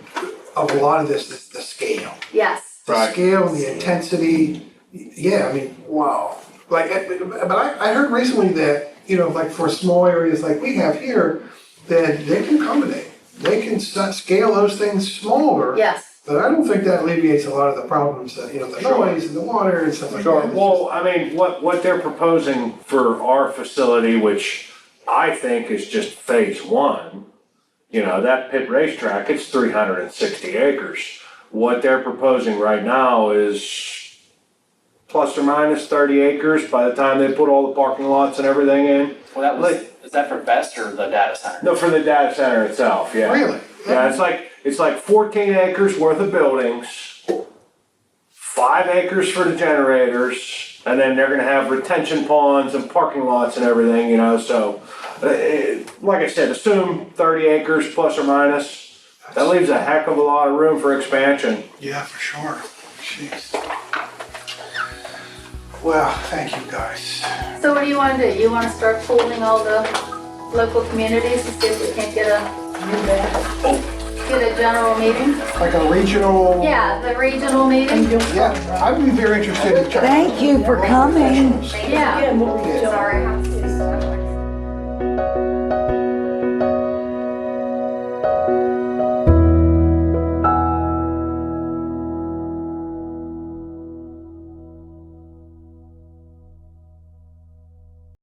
of a lot of this, is the scale. Yes, The Right. scale and the intensity, yeah, I mean, wow. Like, but I heard recently that, you know, like for small areas like we have here, that they can accommodate. They can scale those things smaller. yes. But I don't think that alleviates a lot of the problems that, you know, the Sure. noise and the water and stuff like Sure, that. well, I mean, what they're proposing for our facility, which I think is just phase one, you know, that pit racetrack, it's 360 acres. What they're proposing right now is plus or minus 30 acres by the time they put all the parking lots and everything in. Well, that was, is that for Best or the data center? No, for the data center itself, yeah. Really? Yeah, it's like 14 acres worth of buildings, 5 acres for the generators, and then they're gonna have retention ponds and parking lots and everything, you know, so, like I said, assume 30 acres plus or minus. That leaves a heck of a lot of room for expansion. Yeah, for sure. Jeez. Well, thank you guys. So what do you wanna do? You wanna start pooling all the local communities and see if we can't get a general meeting? Like a regional. Yeah, the regional meeting? Yeah, I would be very interested in. Thank you for coming. Yeah. Again, what we don't. Sorry, I have to